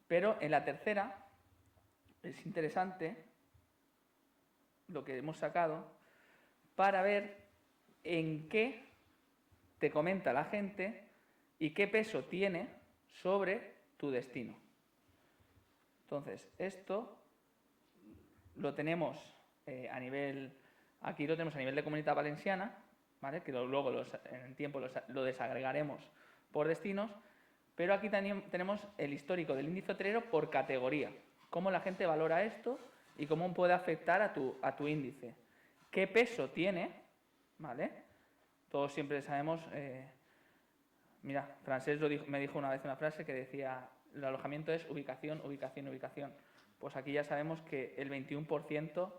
pero en la tercera es interesante lo que hemos sacado para ver en qué te comenta la gente y qué peso tiene sobre tu destino. Entonces, esto lo tenemos aquí lo tenemos a nivel de Comunidad Valenciana, ¿vale? Que luego en el tiempo lo desagregaremos por destinos, pero aquí tenemos el histórico del índice hotelero por categoría, cómo la gente valora esto y cómo puede afectar a tu índice. ¿Qué peso tiene? ¿Vale? Todos siempre sabemos, mira, Francés me dijo una vez una frase que decía, el alojamiento es ubicación, ubicación, ubicación. Pues aquí ya sabemos que el 21%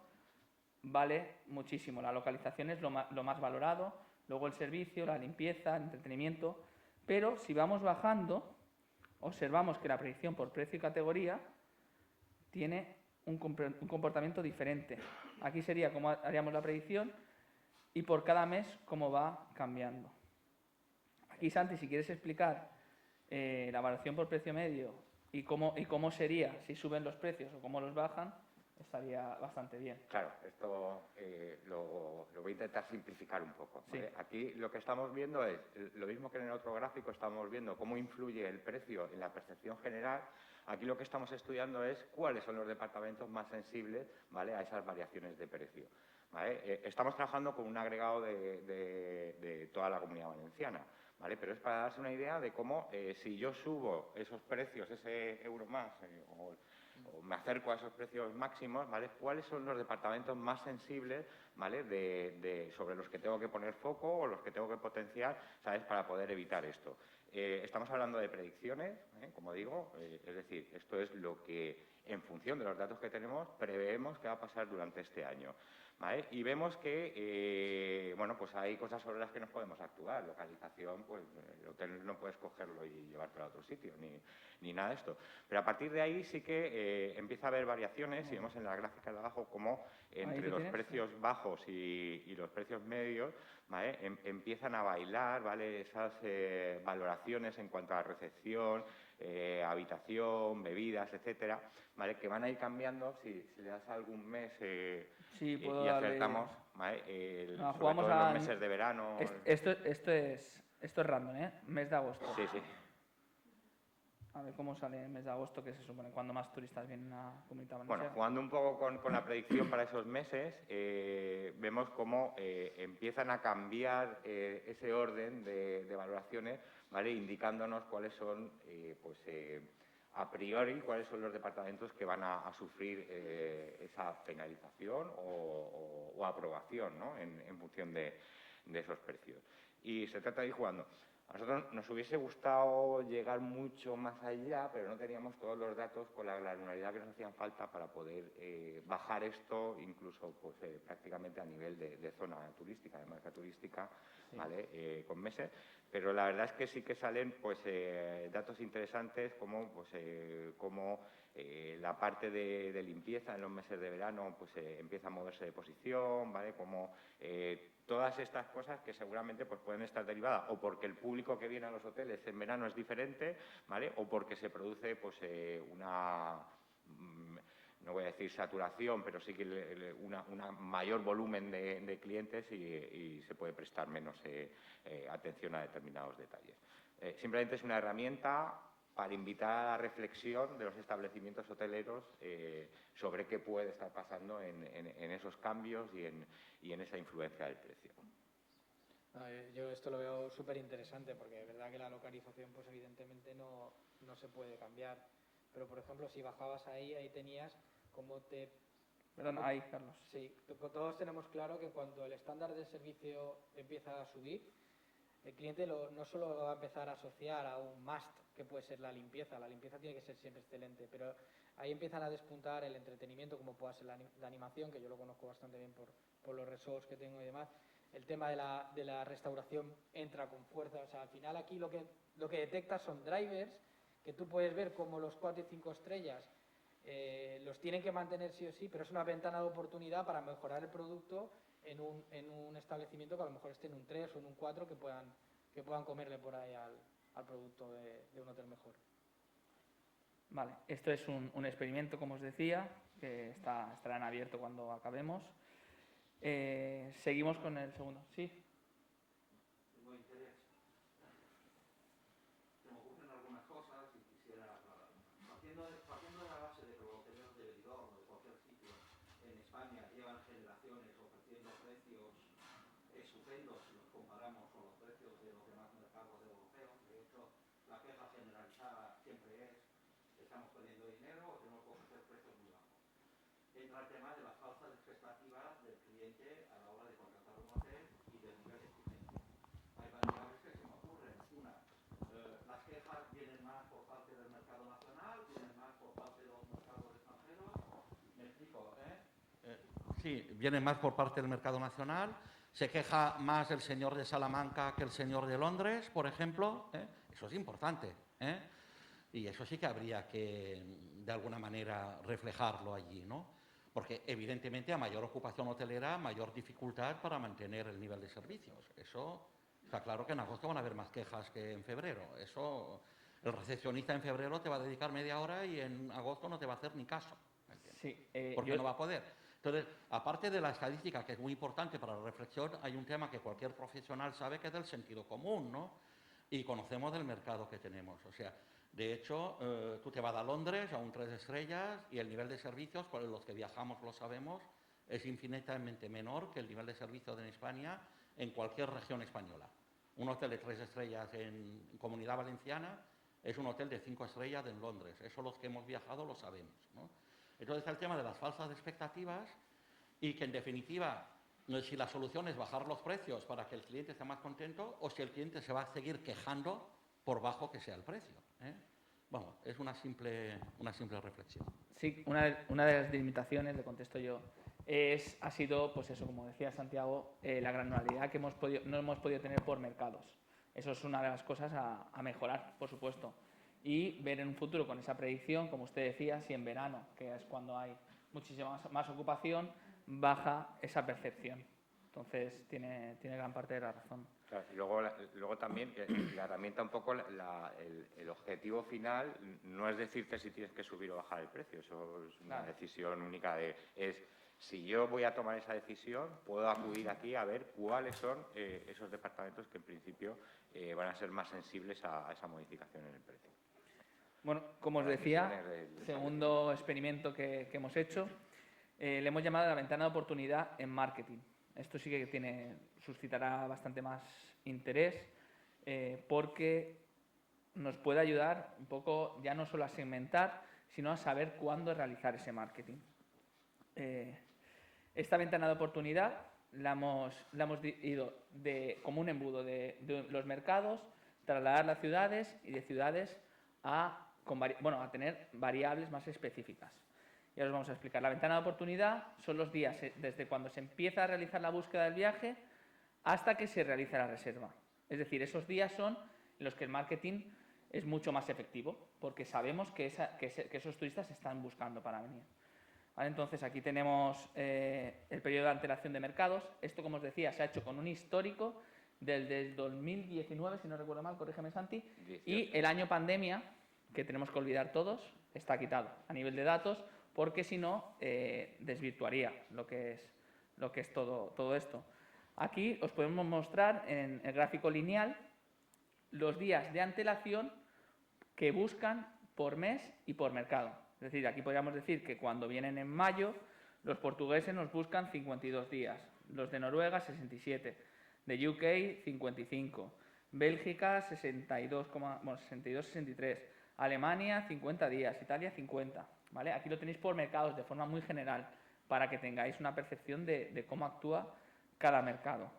vale muchísimo. La localización es lo más valorado, luego el servicio, la limpieza, el entretenimiento. Pero si vamos bajando, observamos que la predicción por precio y categoría tiene un comportamiento diferente. Aquí sería como haríamos la predicción y por cada mes cómo va cambiando. Aquí, Santi, si quieres explicar la variación por precio medio y cómo sería si suben los precios o cómo los bajan, estaría bastante bien. Claro, esto lo voy a intentar simplificar un poco, ¿vale? Sí. Aquí lo que estamos viendo es, lo mismo que en el otro gráfico estamos viendo cómo influye el precio en la percepción general. Aquí lo que estamos estudiando es cuáles son los departamentos más sensibles, ¿vale?, a esas variaciones de precio, ¿vale? Estamos trabajando con un agregado de toda la Comunidad Valenciana, ¿vale? Pero es para darse una idea de cómo si yo subo esos precios, ese euro más, o me acerco a esos precios máximos, ¿vale?, cuáles son los departamentos más sensibles, ¿vale?, sobre los que tengo que poner foco o los que tengo que potenciar, ¿sabes?, para poder evitar esto. Estamos hablando de predicciones, como digo, es decir, esto es lo que, en función de los datos que tenemos, preveemos que va a pasar durante este año, ¿vale? Y vemos que, bueno, pues hay cosas sobre las que nos podemos actuar. Localización, pues el hotel no puedes cogerlo y llevártelo a otro sitio, ni nada de esto. Pero a partir de ahí sí que empieza a haber variaciones, y vemos en la gráfica de abajo cómo entre los precios bajos y los precios medios, ¿vale?, empiezan a bailar, ¿vale?, esas valoraciones en cuanto a recepción, habitación, bebidas, etcétera, ¿vale?, que van a ir cambiando si le das algún mes y acertamos, ¿vale?, sobre todo en los meses de verano. Esto es random, ¿eh? Mes de agosto. Sí, sí. A ver cómo sale el mes de agosto, que se supone cuando más turistas vienen a Comunidad Valenciana. Bueno, jugando un poco con la predicción para esos meses, vemos cómo empiezan a cambiar ese orden de valoraciones, ¿vale?, indicándonos cuáles son, a priori, cuáles son los departamentos que van a sufrir esa penalización o aprobación, ¿no?, en función de esos precios. Y se trata de ir jugando. A nosotros nos hubiese gustado llegar mucho más allá, pero no teníamos todos los datos con la granularidad que nos hacían falta para poder bajar esto, incluso pues, prácticamente a nivel de zona turística, de marca turística, sí, ¿vale?, con meses. Pero la verdad es que sí que salen pues, datos interesantes como, pues, la parte de limpieza en los meses de verano pues, empieza a moverse de posición, ¿vale?, como todas estas cosas que seguramente pues, pueden estar derivadas o porque el público que viene a los hoteles en verano es diferente, ¿vale?, o porque se produce pues, una, no voy a decir saturación, pero sí que una mayor volumen de clientes y se puede prestar menos atención a determinados detalles. Simplemente es una herramienta para invitar a la reflexión de los establecimientos hoteleros sobre qué puede estar pasando en esos cambios y en esa influencia del precio. Yo esto lo veo súper interesante porque es verdad que la localización pues evidentemente no se puede cambiar. Pero, por ejemplo, si bajabas ahí tenías cómo te... Perdón, ahí, Carlos. Sí, todos tenemos claro que cuando el estándar de servicio empieza a subir, el cliente no solo lo va a empezar a asociar a un must, que puede ser la limpieza tiene que ser siempre excelente, pero ahí empiezan a despuntar el entretenimiento, como pueda ser la animación, que yo lo conozco bastante bien por los resorts que tengo y demás. El tema de la restauración entra con fuerza, o sea, al final aquí lo que detectas son drivers, que tú puedes ver como los 4 y 5 estrellas los tienen que mantener sí o sí, pero es una ventana de oportunidad para mejorar el producto en un establecimiento que a lo mejor esté en un 3 o en un 4 que puedan comerle por ahí al producto de un hotel mejor. Vale, esto es un experimento, como os decía, que estará en abierto cuando acabemos. Seguimos con el segundo. Sí. Tengo interés. Se me ocurren algunas cosas y quisiera aclarar. Partiendo de la base de que los hoteleros de Benidorm o de cualquier sitio en España llevan generaciones ofreciendo precios estupendos si los comparamos con los precios de los demás mercados europeos. De hecho, la queja generalizada siempre es: ¿estamos perdiendo dinero o tenemos que ofrecer precios muy bajos? Entra el tema de las falsas expectativas del cliente a la hora de contratar un hotel y del nivel de exigencia. Hay variables que se me ocurren. Una, las quejas vienen más por parte del mercado nacional, vienen más por parte de los mercados extranjeros. Me explico, Sí, vienen más por parte del mercado nacional. Se queja más el señor de Salamanca que el señor de Londres, por ejemplo. Eso es importante. Y eso sí que habría que, de alguna manera, reflejarlo allí, ¿no? Porque, evidentemente, a mayor ocupación hotelera, mayor dificultad para mantener el nivel de servicios. Eso está claro que en agosto van a haber más quejas que en febrero. Eso, el recepcionista en febrero te va a dedicar media hora y en agosto no te va a hacer ni caso. Sí, porque no va a poder. Entonces, aparte de la estadística, que es muy importante para la reflexión, hay un tema que cualquier profesional sabe, que es del sentido común, ¿no? Y conocemos del mercado que tenemos. O sea, de hecho, tú te vas a Londres, a un 3 estrellas, y el nivel de servicios, con los que viajamos lo sabemos, es infinitamente menor que el nivel de servicios en España en cualquier región española. Un hotel de 3 estrellas en Comunidad Valenciana es un hotel de 5 estrellas en Londres. Eso los que hemos viajado lo sabemos, ¿no? Entonces está el tema de las falsas expectativas y que, en definitiva, si la solución es bajar los precios para que el cliente esté más contento o si el cliente se va a seguir quejando por bajo que sea el precio. Bueno, es una simple reflexión. Sí, una de las limitaciones, le contesto yo, ha sido, pues eso, como decía Santiago, la granularidad que no hemos podido tener por mercados. Eso es una de las cosas a mejorar, por supuesto. Y ver en un futuro con esa predicción, como usted decía, si en verano, que es cuando hay muchísima más ocupación, baja esa percepción. Entonces, tiene gran parte de la razón. Claro, y luego también la herramienta, un poco el objetivo final no es decirte si tienes que subir o bajar el precio. Eso es una decisión única. Si yo voy a tomar esa decisión, puedo acudir aquí a ver cuáles son esos departamentos que en principio van a ser más sensibles a esa modificación en el precio. Bueno, como os decía, segundo experimento que hemos hecho, le hemos llamado la ventana de oportunidad en marketing. Esto sí que suscitará bastante más interés porque nos puede ayudar un poco ya no solo a segmentar, sino a saber cuándo realizar ese marketing. Esta ventana de oportunidad la hemos ido como un embudo de los mercados, trasladar las ciudades y de ciudades a tener variables más específicas. Ya os vamos a explicar. La ventana de oportunidad son los días desde cuando se empieza a realizar la búsqueda del viaje hasta que se realiza la reserva. Es decir, esos días son en los que el marketing es mucho más efectivo, porque sabemos que esos turistas están buscando para venir. ¿Vale? Entonces, aquí tenemos el periodo de antelación de mercados. Esto, como os decía, se ha hecho con un histórico del 2019, si no recuerdo mal, corrígeme, Santi, 18. Y el año pandemia, que tenemos que olvidar todos, está quitado a nivel de datos, porque si no, desvirtuaría lo que es todo esto. Aquí os podemos mostrar en el gráfico lineal los días de antelación que buscan por mes y por mercado. Es decir, aquí podríamos decir que cuando vienen en mayo, los portugueses nos buscan 52 días, los de Noruega 67, de UK 55, Bélgica 62-63, Alemania 50 días, Italia 50. ¿Vale? Aquí lo tenéis por mercados de forma muy general para que tengáis una percepción de cómo actúa cada mercado.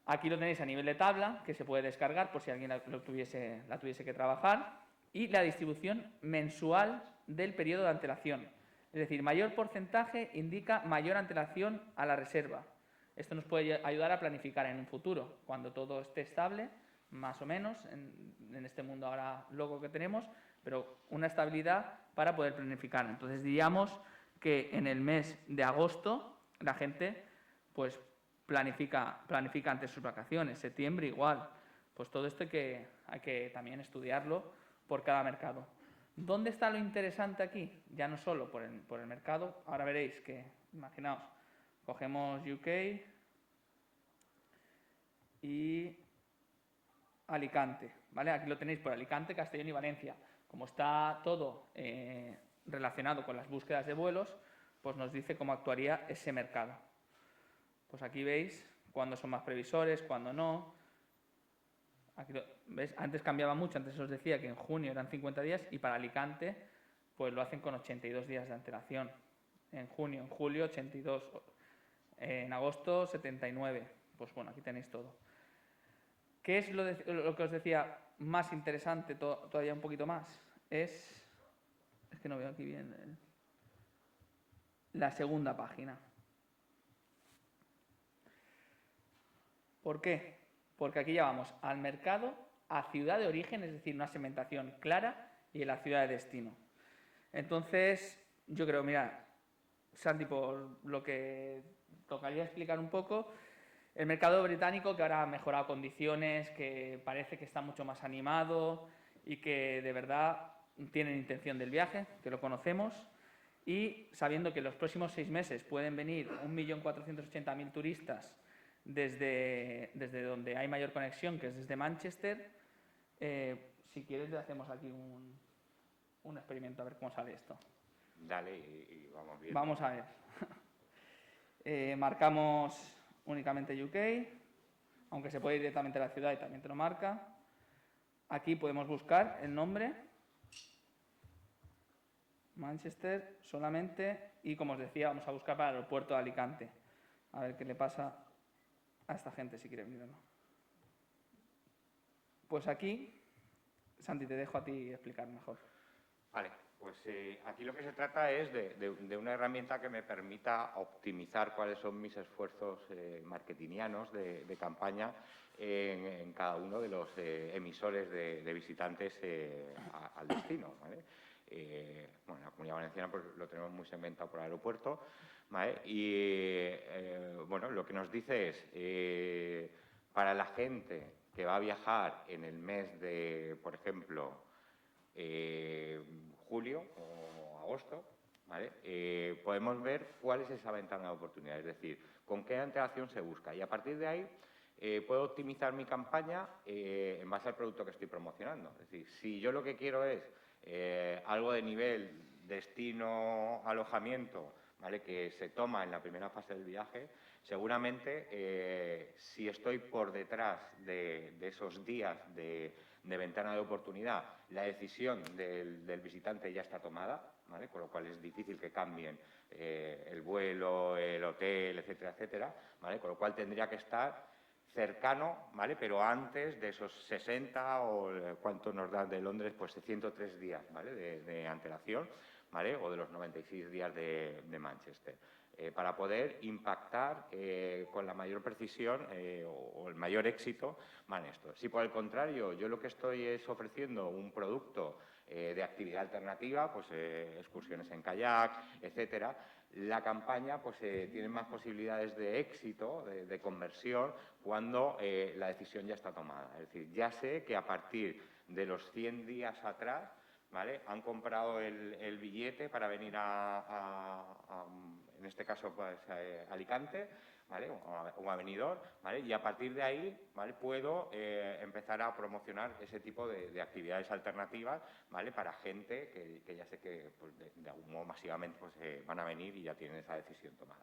Aquí lo tenéis a nivel de tabla, que se puede descargar por si alguien la tuviese que trabajar, y la distribución mensual del periodo de antelación. Es decir, mayor porcentaje indica mayor antelación a la reserva. Esto nos puede ayudar a planificar en un futuro, cuando todo esté estable, más o menos, en este mundo ahora loco que tenemos, pero una estabilidad para poder planificar. Entonces diríamos que en el mes de agosto la gente pues planifica antes sus vacaciones, septiembre igual. Pues todo esto hay que también estudiarlo por cada mercado. ¿Dónde está lo interesante aquí? Ya no solo por el mercado. Ahora veréis que, imaginaos, cogemos UK y Alicante, ¿vale? Aquí lo tenéis por Alicante, Castellón y Valencia. Como está todo relacionado con las búsquedas de vuelos, pues nos dice cómo actuaría ese mercado. Pues aquí veis cuándo son más previsores, cuándo no. Aquí ¿ves? Antes cambiaba mucho, antes os decía que en junio eran 50 días y para Alicante pues lo hacen con 82 días de antelación. En junio, en julio 82, en agosto 79. Pues bueno, aquí tenéis todo. ¿Qué es lo que os decía más interesante, todavía un poquito más? Es que no veo aquí bien la segunda página. ¿Por qué? Porque aquí ya vamos al mercado, a ciudad de origen, es decir, una segmentación clara, y en la ciudad de destino. Entonces, yo creo, mira, Santi, por lo que tocaría explicar un poco, el mercado británico, que ahora ha mejorado condiciones, que parece que está mucho más animado y que de verdad tienen intención del viaje, que lo conocemos, y sabiendo que en los próximos 6 meses pueden venir 1.480.000 turistas desde donde hay mayor conexión, que es desde Manchester. Si quieres, le hacemos aquí un experimento a ver cómo sale esto. Dale y vamos bien. Vamos a ver. Marcamos únicamente UK, aunque se puede ir directamente a la ciudad y también te lo marca. Aquí podemos buscar el nombre, Manchester solamente, y como os decía, vamos a buscar para el aeropuerto de Alicante. A ver qué le pasa a esta gente si quiere venir o no. Pues aquí, Santi, te dejo a ti explicar mejor. Vale, pues aquí lo que se trata es de una herramienta que me permita optimizar cuáles son mis esfuerzos marketingianos de campaña en cada uno de los emisores de visitantes al destino, ¿vale? Bueno, en la Comunidad Valenciana pues, lo tenemos muy segmentado por aeropuerto, ¿vale? Y bueno, lo que nos dice es, para la gente que va a viajar en el mes de, por ejemplo, julio o agosto, ¿vale? Podemos ver cuál es esa ventana de oportunidad, es decir, con qué antelación se busca. Y a partir de ahí puedo optimizar mi campaña en base al producto que estoy promocionando. Es decir, si yo lo que quiero es algo de nivel destino, alojamiento, ¿vale? Que se toma en la primera fase del viaje, seguramente si estoy por detrás de esos días de ventana de oportunidad, la decisión del visitante ya está tomada, ¿vale? Con lo cual es difícil que cambien el vuelo, el hotel, etcétera, etcétera, ¿vale? Con lo cual tendría que estar cercano, ¿vale? Pero antes de esos 60 o cuánto nos dan de Londres, pues 103 días, ¿vale? De antelación, ¿vale? O de los 96 días de Manchester. Para poder impactar con la mayor precisión o el mayor éxito, ¿vale? Esto. Si por el contrario yo lo que estoy es ofreciendo un producto de actividad alternativa, pues excursiones en kayak, etcétera, la campaña pues tiene más posibilidades de éxito, de conversión, cuando la decisión ya está tomada. Es decir, ya sé que a partir de los 100 días atrás, ¿vale? Han comprado el billete para venir en este caso, pues, Alicante, ¿vale? O a Benidorm, ¿vale? Y a partir de ahí, ¿vale? Puedo empezar a promocionar ese tipo de actividades alternativas, ¿vale? Para gente que ya sé que pues, de algún modo masivamente pues, van a venir y ya tienen esa decisión tomada.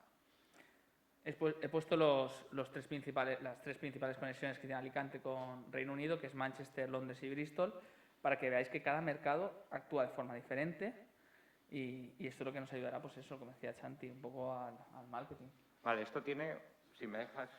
He puesto las tres principales conexiones que tiene Alicante con Reino Unido, que es Manchester, Londres y Bristol, para que veáis que cada mercado actúa de forma diferente y esto es lo que nos ayudará, pues eso, como decía Chanti, un poco al marketing. Vale, esto tiene, si me dejas,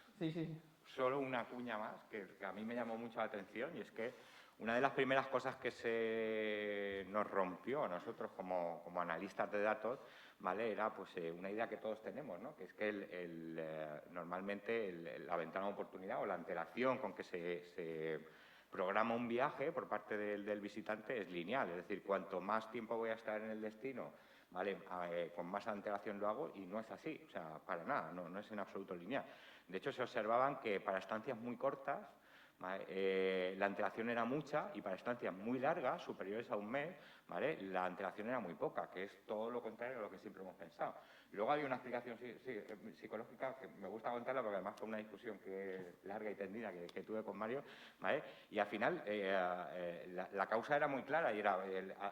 solo una cuña más que a mí me llamó mucho la atención, y es que una de las primeras cosas que se nos rompió a nosotros como analistas de datos, ¿vale? Era pues una idea que todos tenemos, ¿no? Que es que normalmente la ventana de oportunidad o la antelación con que se programa un viaje por parte del visitante es lineal, es decir, cuanto más tiempo voy a estar en el destino, ¿vale? Con más antelación lo hago, y no es así, o sea, para nada, no es en absoluto lineal. De hecho, se observaban que para estancias muy cortas, ¿vale? La antelación era mucha y para estancias muy largas, superiores a un mes, ¿vale? La antelación era muy poca, que es todo lo contrario a lo que siempre hemos pensado. Luego hay una explicación psicológica que me gusta contarla porque además fue una discusión larga y tendida que tuve con Mario, ¿vale? Y al final la causa era muy clara y era,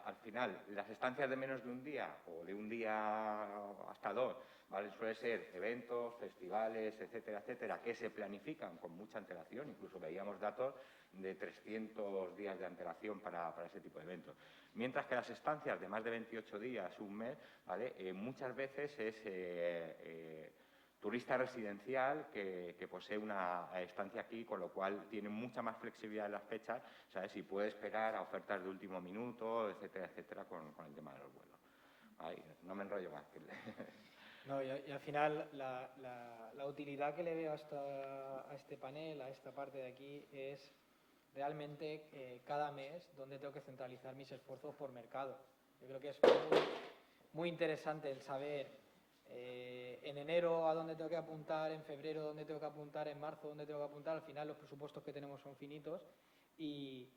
al final, las estancias de menos de un día o de un día hasta dos, ¿vale? Suele ser eventos, festivales, etcétera, etcétera, que se planifican con mucha antelación. Incluso veíamos datos de 300 días de antelación para ese tipo de eventos. Mientras que las estancias de más de 28 días, un mes, ¿vale? Muchas veces es turista residencial que posee una estancia aquí, con lo cual tiene mucha más flexibilidad en las fechas, ¿sabes? Y puede esperar a ofertas de último minuto, etcétera, etcétera, con el tema de los vuelos. Ay, no me enrollo más. No, y al final la utilidad que le veo a este panel, a esta parte de aquí, es realmente cada mes donde tengo que centralizar mis esfuerzos por mercado. Yo creo que es muy interesante el saber en enero a dónde tengo que apuntar, en febrero dónde tengo que apuntar, en marzo dónde tengo que apuntar. Al final los presupuestos que tenemos son finitos y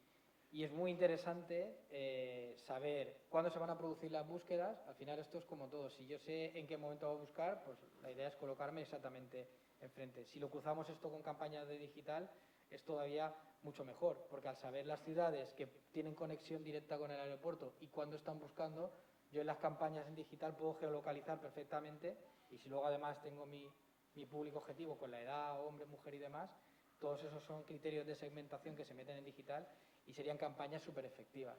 es muy interesante saber cuándo se van a producir las búsquedas. Al final esto es como todo. Si yo sé en qué momento voy a buscar, pues la idea es colocarme exactamente enfrente. Si lo cruzamos esto con campañas de digital, es todavía mucho mejor, porque al saber las ciudades que tienen conexión directa con el aeropuerto y cuándo están buscando, yo en las campañas en digital puedo geolocalizar perfectamente, y si luego además tengo mi público objetivo con la edad, hombre, mujer y demás, todos esos son criterios de segmentación que se meten en digital y serían campañas súper efectivas.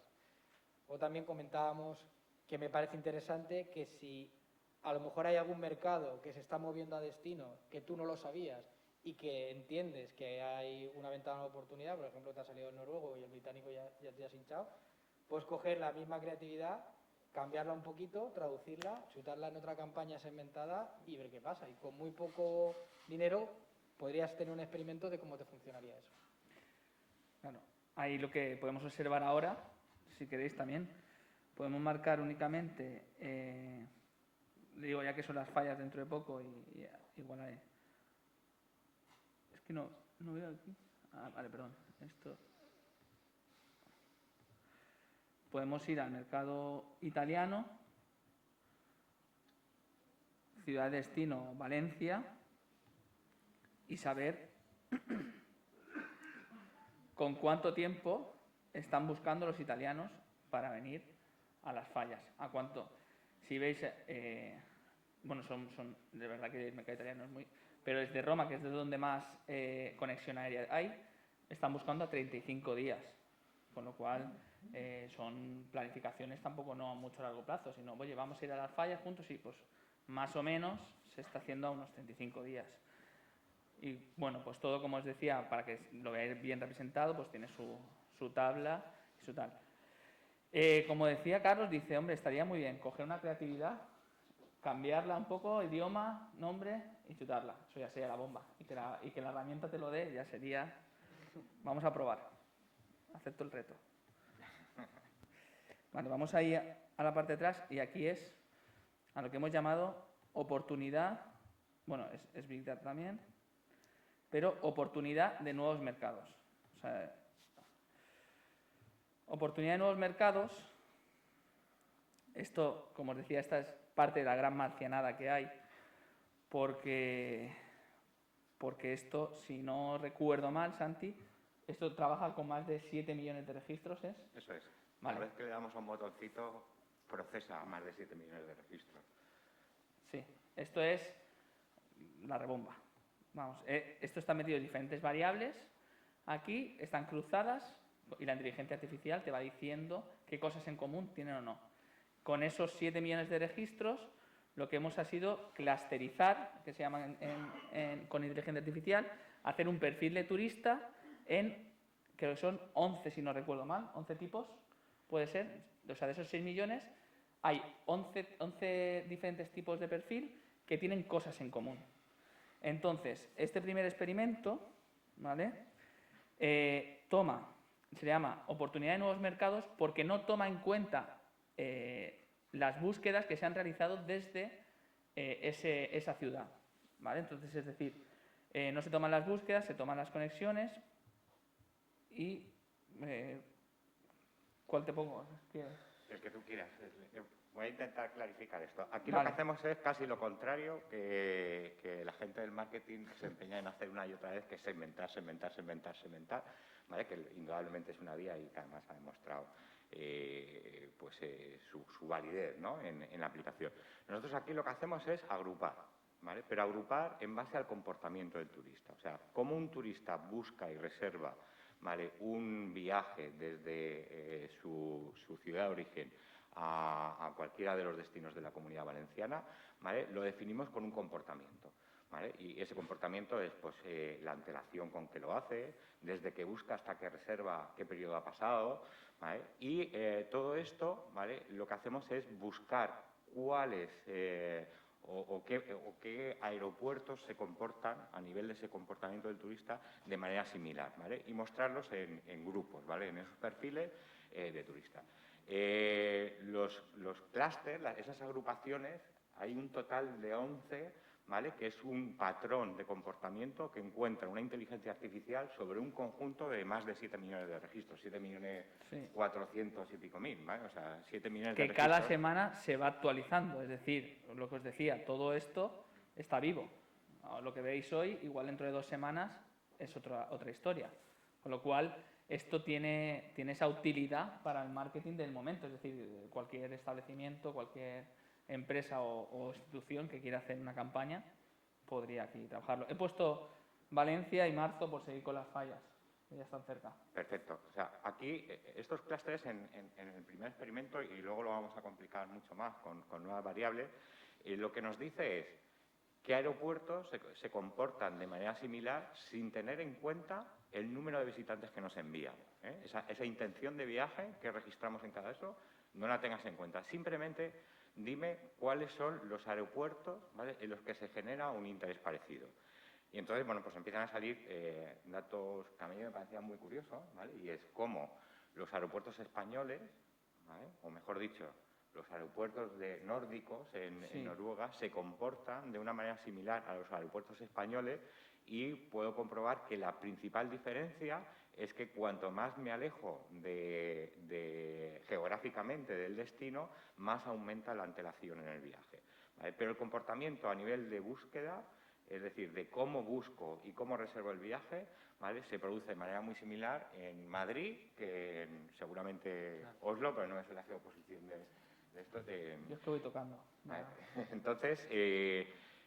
O también comentábamos que me parece interesante que si a lo mejor hay algún mercado que se está moviendo a destino que tú no lo sabías y que entiendes que hay una ventana de oportunidad, por ejemplo, te ha salido el noruego y el británico ya te has hinchado, puedes coger la misma creatividad, cambiarla un poquito, traducirla, chutarla en otra campaña segmentada y ver qué pasa. Y con muy poco dinero podrías tener un experimento de cómo te funcionaría eso. Claro, ahí lo que podemos observar ahora, si queréis también, podemos marcar únicamente, digo ya que son las fallas dentro de poco y igual hay... Es que no veo aquí. Ah, vale, perdón. Esto. Podemos ir al mercado italiano, ciudad de destino Valencia, y saber con cuánto tiempo están buscando los italianos para venir a las fallas. A cuánto. Si veis, bueno, son de verdad que el mercado italiano es muy... Pero desde Roma, que es de donde más conexión aérea hay, están buscando a 35 días, con lo cual son planificaciones tampoco no a mucho largo plazo, sino, oye, vamos a ir a las fallas juntos y pues más o menos se está haciendo a unos 35 días. Y bueno, pues todo, como os decía, para que lo veáis bien representado, pues tiene su tabla y su tal. Como decía Carlos, dice, hombre, estaría muy bien coger una creatividad, cambiarla un poco, idioma, nombre y chutarla. Eso ya sería la bomba. Y que la herramienta te lo dé ya sería... Vamos a probar. Acepto el reto. Vale, vamos ahí a la parte de atrás y aquí es a lo que hemos llamado oportunidad, bueno, es Big Data también, pero oportunidad de nuevos mercados. O sea, oportunidad de nuevos mercados, esto, como os decía, esta es parte de la gran marcianada que hay, porque esto, si no recuerdo mal, Santi, esto trabaja con más de 7 millones de registros, ¿es? Eso es. Vale. Una vez que le damos a un botoncito, procesa más de 7 millones de registros. Sí, esto es la rebomba. Vamos, esto está metido en diferentes variables. Aquí están cruzadas y la inteligencia artificial te va diciendo qué cosas en común tienen o no. Con esos 7 millones de registros, lo que hemos ha sido clusterizar, que se llama con inteligencia artificial, hacer un perfil de turista en, creo que son 11, si no recuerdo mal, 11 tipos, puede ser. O sea, de esos 6 millones, hay 11 diferentes tipos de perfil que tienen cosas en común. Entonces, este primer experimento, ¿vale? Se llama oportunidad de nuevos mercados porque no toma en cuenta las búsquedas que se han realizado desde esa ciudad, ¿vale? Entonces, es decir, no se toman las búsquedas, se toman las conexiones y ¿cuál te pongo? El que tú quieras. Voy a intentar clarificar esto. Aquí Vale. lo que hacemos es casi lo contrario que la gente del marketing se empeña en hacer una y otra vez, que es segmentar, ¿vale? Que indudablemente es una vía y que además ha demostrado su validez, ¿no? en la aplicación. Nosotros aquí lo que hacemos es agrupar, ¿vale? Pero agrupar en base al comportamiento del turista. O sea, cómo un turista busca y reserva, ¿vale?, un viaje desde su ciudad de origen a cualquiera de los destinos de la Comunidad Valenciana, ¿vale?, lo definimos con un comportamiento, ¿vale? Y ese comportamiento es pues, la antelación con que lo hace, desde que busca hasta que reserva, qué periodo ha pasado, ¿vale? Y todo esto, ¿vale?, lo que hacemos es buscar cuáles o qué aeropuertos se comportan a nivel de ese comportamiento del turista de manera similar, ¿vale? Y mostrarlos en grupos, ¿vale?, en esos perfiles de turistas. Los clústeres, esas agrupaciones, hay un total de 11, ¿vale?, que es un patrón de comportamiento que encuentra una inteligencia artificial sobre un conjunto de más de 7 millones de registros, 7.400.000 y pico, ¿vale? O sea, 7 millones de Que registros. cada semana se va actualizando, es decir, lo que os decía, todo esto está vivo. Lo que veis hoy, igual dentro de 2 semanas, es otra historia. Con lo cual, esto tiene esa utilidad para el marketing del momento, es decir, cualquier establecimiento, cualquier empresa o institución que quiera hacer una campaña podría aquí trabajarlo. He puesto Valencia y marzo por seguir con las fallas, que ya están cerca. Perfecto. O sea, aquí estos clústeres en el primer experimento, y luego lo vamos a complicar mucho más con nuevas variables, lo que nos dice es qué aeropuertos se comportan de manera similar sin tener en cuenta el número de visitantes que nos envían, ¿eh? Esa intención de viaje que registramos en cada eso, no la tengas en cuenta. Simplemente dime cuáles son los aeropuertos, ¿vale?, en los que se genera un interés parecido. Y entonces, bueno, pues empiezan a salir datos que a mí me parecían muy curiosos, ¿vale? Y es cómo los aeropuertos españoles, ¿vale?, o mejor dicho, los aeropuertos nórdicos en Noruega se comportan de una manera similar a los aeropuertos españoles, y puedo comprobar que la principal diferencia es que cuanto más me alejo geográficamente del destino, más aumenta la antelación en el viaje, ¿vale? Pero el comportamiento a nivel de búsqueda, es decir, de cómo busco y cómo reservo el viaje, ¿vale?, se produce de manera muy similar en Madrid que en seguramente Oslo, pero no es la geoposición de esto. Yo es que voy tocando. ¿Vale? Entonces,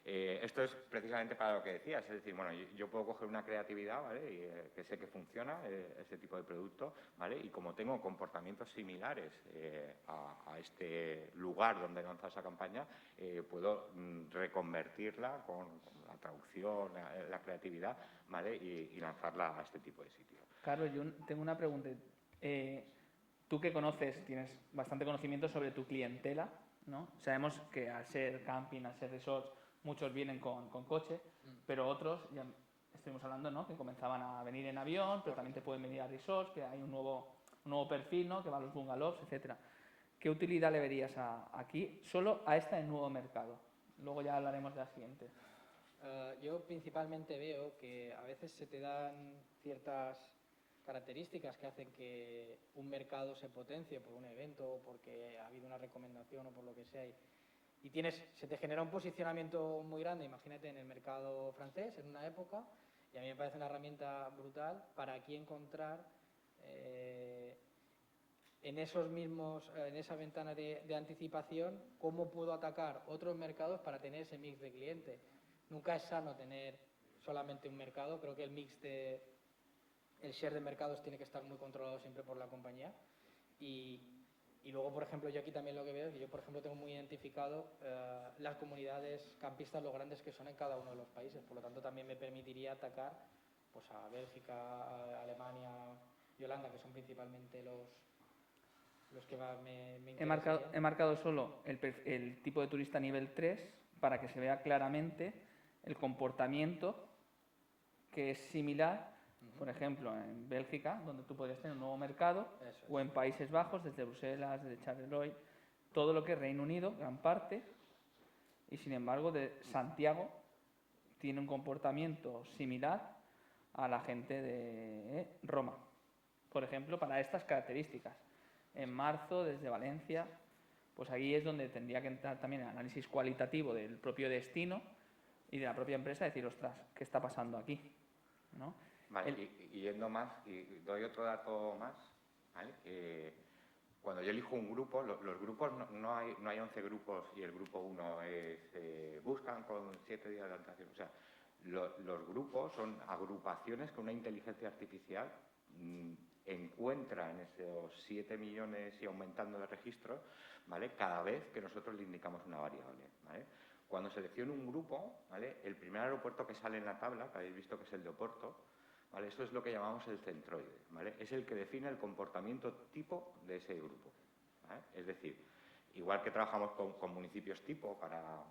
esto es precisamente para lo que decías, es decir, bueno, yo puedo coger una creatividad, ¿vale?, y, que sé que funciona ese tipo de producto, ¿vale?, y como tengo comportamientos similares a este lugar donde he lanzado esa campaña, puedo reconvertirla con la traducción, la creatividad, ¿vale?, y lanzarla a este tipo de sitios. Carlos, yo tengo una pregunta. Tú que conoces, tienes bastante conocimiento sobre tu clientela, ¿no? Sabemos que al ser camping, al ser resorts, muchos vienen con coche, pero otros, ya estuvimos hablando, ¿no?, que comenzaban a venir en avión, pero también te pueden venir a resorts, que hay un nuevo perfil, ¿no?, que va a los bungalows, etcétera. ¿Qué utilidad le verías aquí solo a este nuevo mercado? Luego ya hablaremos de la siguiente. Yo principalmente veo que a veces se te dan ciertas características que hacen que un mercado se potencie por un evento o porque ha habido una recomendación o por lo que sea, y se te genera un posicionamiento muy grande. Imagínate en el mercado francés en una época, y a mí me parece una herramienta brutal para aquí encontrar en esa ventana de anticipación cómo puedo atacar otros mercados para tener ese mix de cliente. Nunca es sano tener solamente un mercado. Creo que el share de mercados tiene que estar muy controlado siempre por la compañía. Y luego, por ejemplo, yo aquí también lo que veo es que yo, por ejemplo, tengo muy identificado las comunidades campistas, lo grandes que son en cada uno de los países. Por lo tanto, también me permitiría atacar pues, a Bélgica, a Alemania y Holanda, que son principalmente los que me interesan. He marcado solo el tipo de turista nivel 3 para que se vea claramente el comportamiento que es similar, por ejemplo, en Bélgica, donde tú podrías tener un nuevo mercado, o en Países Bajos, desde Bruselas, desde Charleroi, todo lo que es Reino Unido, gran parte, y sin embargo de Santiago tiene un comportamiento similar a la gente de Roma. por ejemplo, para estas características. En marzo, desde Valencia, pues ahí es donde tendría que entrar también el análisis cualitativo del propio destino y de la propia empresa, decir, ostras, ¿qué está pasando aquí? ¿No? Vale, y yendo más, y doy otro dato más, ¿vale? Cuando yo elijo un grupo, los grupos, no hay 11 grupos y el grupo 1 buscan con 7 días de antelación. O sea, los grupos son agrupaciones que una inteligencia artificial encuentra en esos 7 millones y aumentando de registros, ¿vale? Cada vez que nosotros le indicamos una variable, ¿vale? Cuando selecciono un grupo, ¿vale? El primer aeropuerto que sale en la tabla, que habéis visto que es el de Oporto, ¿vale? Eso es lo que llamamos el centroide, ¿vale? Es el que define el comportamiento tipo de ese grupo, ¿vale? Es decir, igual que trabajamos con municipios tipo para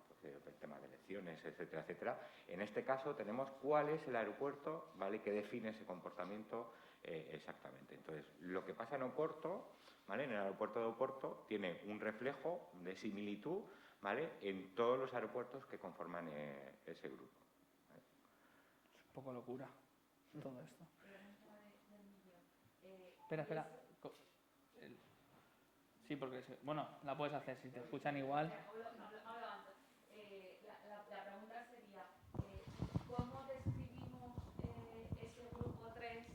pues, el tema de elecciones, etcétera, etcétera, en este caso tenemos cuál es el aeropuerto, ¿vale? Que define ese comportamiento exactamente. Entonces, lo que pasa en Oporto, ¿vale? En el aeropuerto de Oporto tiene un reflejo de similitud, ¿vale? En todos los aeropuertos que conforman ese grupo, ¿vale? Es un poco locura todo esto. Espera. Sí, porque, bueno, la puedes hacer, si te escuchan igual. La pregunta sería, ¿cómo describimos ese grupo 3?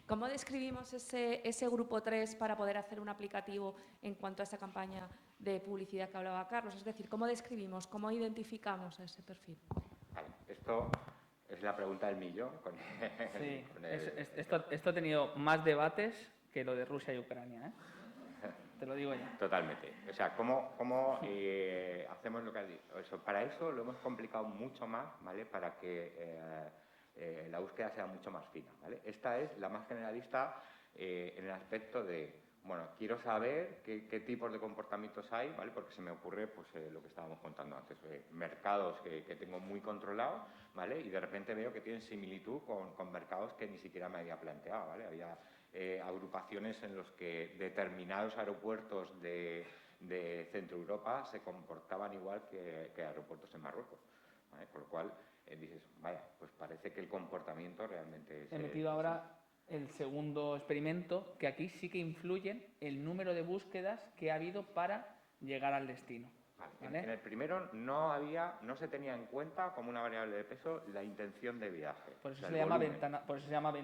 ¿Cómo describimos ese grupo 3 para poder hacer un aplicativo en cuanto a esa campaña de publicidad que hablaba Carlos? Es decir, ¿cómo describimos, cómo identificamos a ese perfil? Vale, esto es la pregunta del millón. Sí, esto ha tenido más debates que lo de Rusia y Ucrania, ¿eh? Te lo digo ya. Totalmente. O sea, ¿cómo hacemos lo que has dicho? Eso, para eso lo hemos complicado mucho más, ¿vale? Para que la búsqueda sea mucho más fina, ¿vale? Esta es la más generalista en el aspecto de, bueno, quiero saber qué tipos de comportamientos hay, ¿vale? Porque se me ocurre pues, lo que estábamos contando antes, mercados que tengo muy controlados, ¿vale? Y de repente veo que tienen similitud con mercados que ni siquiera me había planteado, ¿vale? Había agrupaciones en los que determinados aeropuertos de Centro Europa se comportaban igual que aeropuertos en Marruecos, ¿vale? Con lo cual dices, vaya, pues parece que el comportamiento realmente es... He metido ahora el segundo experimento, que aquí sí que influyen el número de búsquedas que ha habido para llegar al destino. ¿Vale? En el primero no se tenía en cuenta como una variable de peso la intención de viaje. Por eso se llama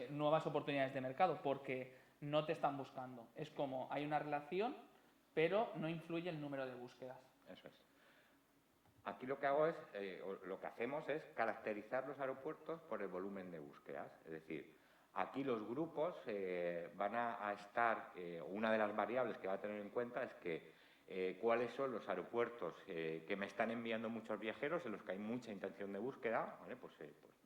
nuevas oportunidades de mercado, porque no te están buscando. Es como hay una relación, pero no influye el número de búsquedas. Eso es. Aquí lo que hago es, lo que hacemos es caracterizar los aeropuertos por el volumen de búsquedas. Es decir, aquí los grupos van a estar, una de las variables que va a tener en cuenta es que cuáles son los aeropuertos que me están enviando muchos viajeros, en los que hay mucha intención de búsqueda, ¿vale? Pues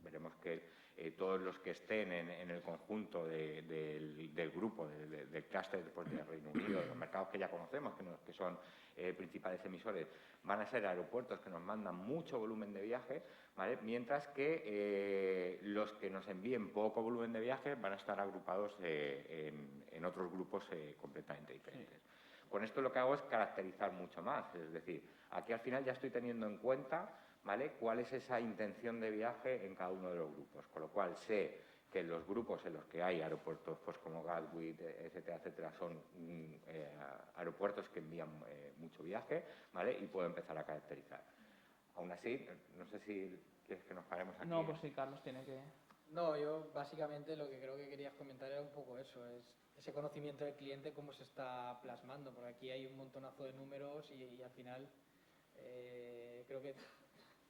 veremos que todos los que estén en el conjunto del grupo, del clúster de Reino Unido, de los mercados que ya conocemos, que son principales emisores, van a ser aeropuertos que nos mandan mucho volumen de viaje, ¿vale? Mientras que los que nos envíen poco volumen de viaje van a estar agrupados en otros grupos completamente diferentes. Sí. Con esto lo que hago es caracterizar mucho más, es decir, aquí al final ya estoy teniendo en cuenta, ¿vale?, cuál es esa intención de viaje en cada uno de los grupos, con lo cual sé que en los grupos en los que hay aeropuertos pues como Gatwick, etcétera, etcétera, son aeropuertos que envían mucho viaje, ¿vale?, y puedo empezar a caracterizar. Aún así, no sé si quieres que nos paremos aquí. No, pues sí, Carlos tiene que... No, yo básicamente lo que creo que querías comentar era un poco eso, es ese conocimiento del cliente, cómo se está plasmando, porque aquí hay un montonazo de números y al final creo que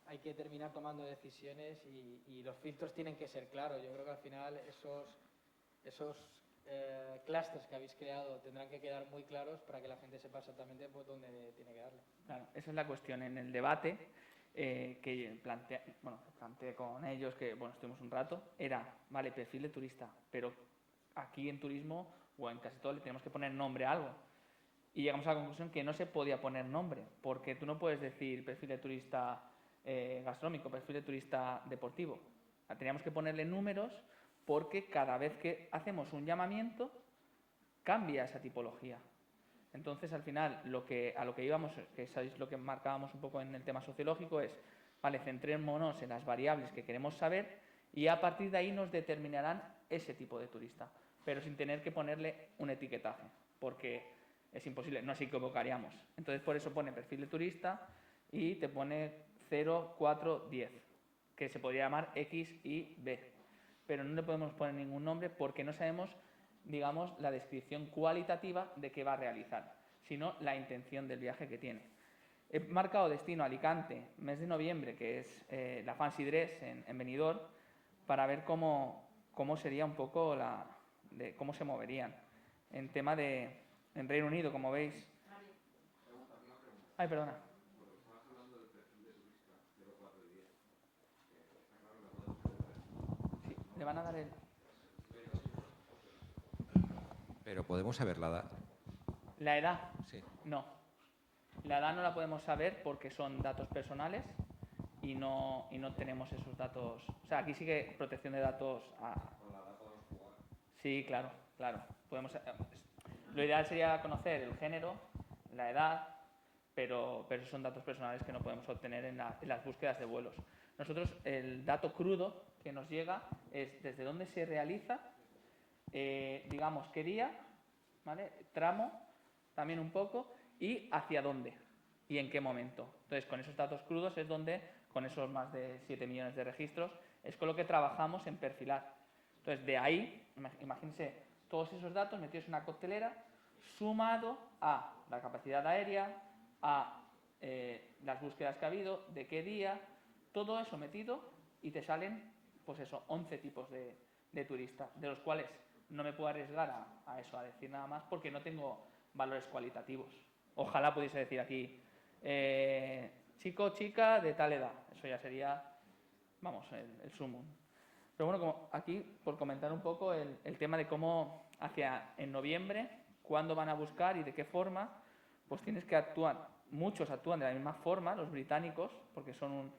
hay que terminar tomando decisiones y los filtros tienen que ser claros. Yo creo que al final esos clústeres que habéis creado tendrán que quedar muy claros para que la gente sepa exactamente pues, dónde tiene que darle. Claro, esa es la cuestión. En el debate que planteé con ellos, que bueno, estuvimos un rato, era, vale, perfil de turista, pero aquí en turismo o en casi todo le tenemos que poner nombre a algo. Y llegamos a la conclusión que no se podía poner nombre, porque tú no puedes decir perfil de turista gastronómico, perfil de turista deportivo. Teníamos que ponerle números porque cada vez que hacemos un llamamiento cambia esa tipología. Entonces, al final, a lo que íbamos, que es lo que marcábamos un poco en el tema sociológico, es, vale, centrémonos en las variables que queremos saber Y a partir de ahí nos determinarán ese tipo de turista, pero sin tener que ponerle un etiquetaje, porque es imposible, nos equivocaríamos. Entonces, por eso pone perfil de turista y te pone 0, 4, 10, que se podría llamar X y B. Pero no le podemos poner ningún nombre porque no sabemos, digamos, la descripción cualitativa de qué va a realizar, sino la intención del viaje que tiene. He marcado destino Alicante, mes de noviembre, que es la Fancy Dress en Benidorm, para ver cómo sería un poco cómo se moverían. En tema en Reino Unido, como veis. Ay, perdona. Sí, le van a dar el... Pero podemos saber la edad. ¿La edad? Sí. No. La edad no la podemos saber porque son datos personales y no tenemos esos datos. O sea, aquí sí que protección de datos. Sí, claro. Lo ideal sería conocer el género, la edad, pero son datos personales que no podemos obtener en las búsquedas de vuelos. Nosotros, el dato crudo que nos llega es desde dónde se realiza, digamos, qué día, ¿vale? Tramo, también un poco, y hacia dónde y en qué momento. Entonces, con esos datos crudos es donde, con esos más de 7 millones de registros, es con lo que trabajamos en perfilar. Entonces, de ahí, imagínense todos esos datos metidos en una coctelera, sumado a la capacidad aérea, a las búsquedas que ha habido, de qué día, todo eso metido y te salen, pues eso, 11 tipos de turistas, de los cuales no me puedo arriesgar a eso, a decir nada más, porque no tengo valores cualitativos. Ojalá pudiese decir aquí, chico, chica de tal edad. Eso ya sería, vamos, el sumum. Pero bueno, como aquí, por comentar un poco el tema de cómo en noviembre, cuándo van a buscar y de qué forma, pues tienes que actuar. Muchos actúan de la misma forma, los británicos, porque son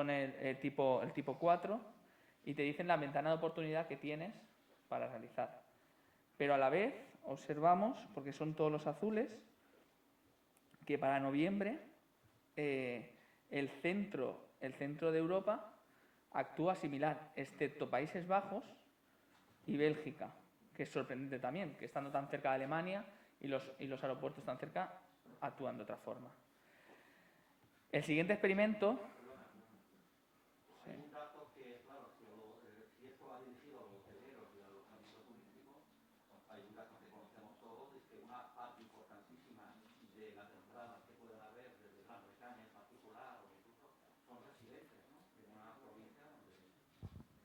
el tipo 4, y te dicen la ventana de oportunidad que tienes para realizar. Pero a la vez observamos, porque son todos los azules, que para noviembre el centro de Europa actúa similar, excepto Países Bajos y Bélgica, que es sorprendente también, que estando tan cerca de Alemania y los aeropuertos tan cerca, actúan de otra forma. El siguiente experimento... Hay un dato que, claro, si esto va dirigido a los hoteleros y al alojamiento turístico, hay un dato que conocemos todos, es que una parte importantísima de las entradas que pueden haber desde Gran Bretaña en particular o incluso son residentes, ¿no?, de una provincia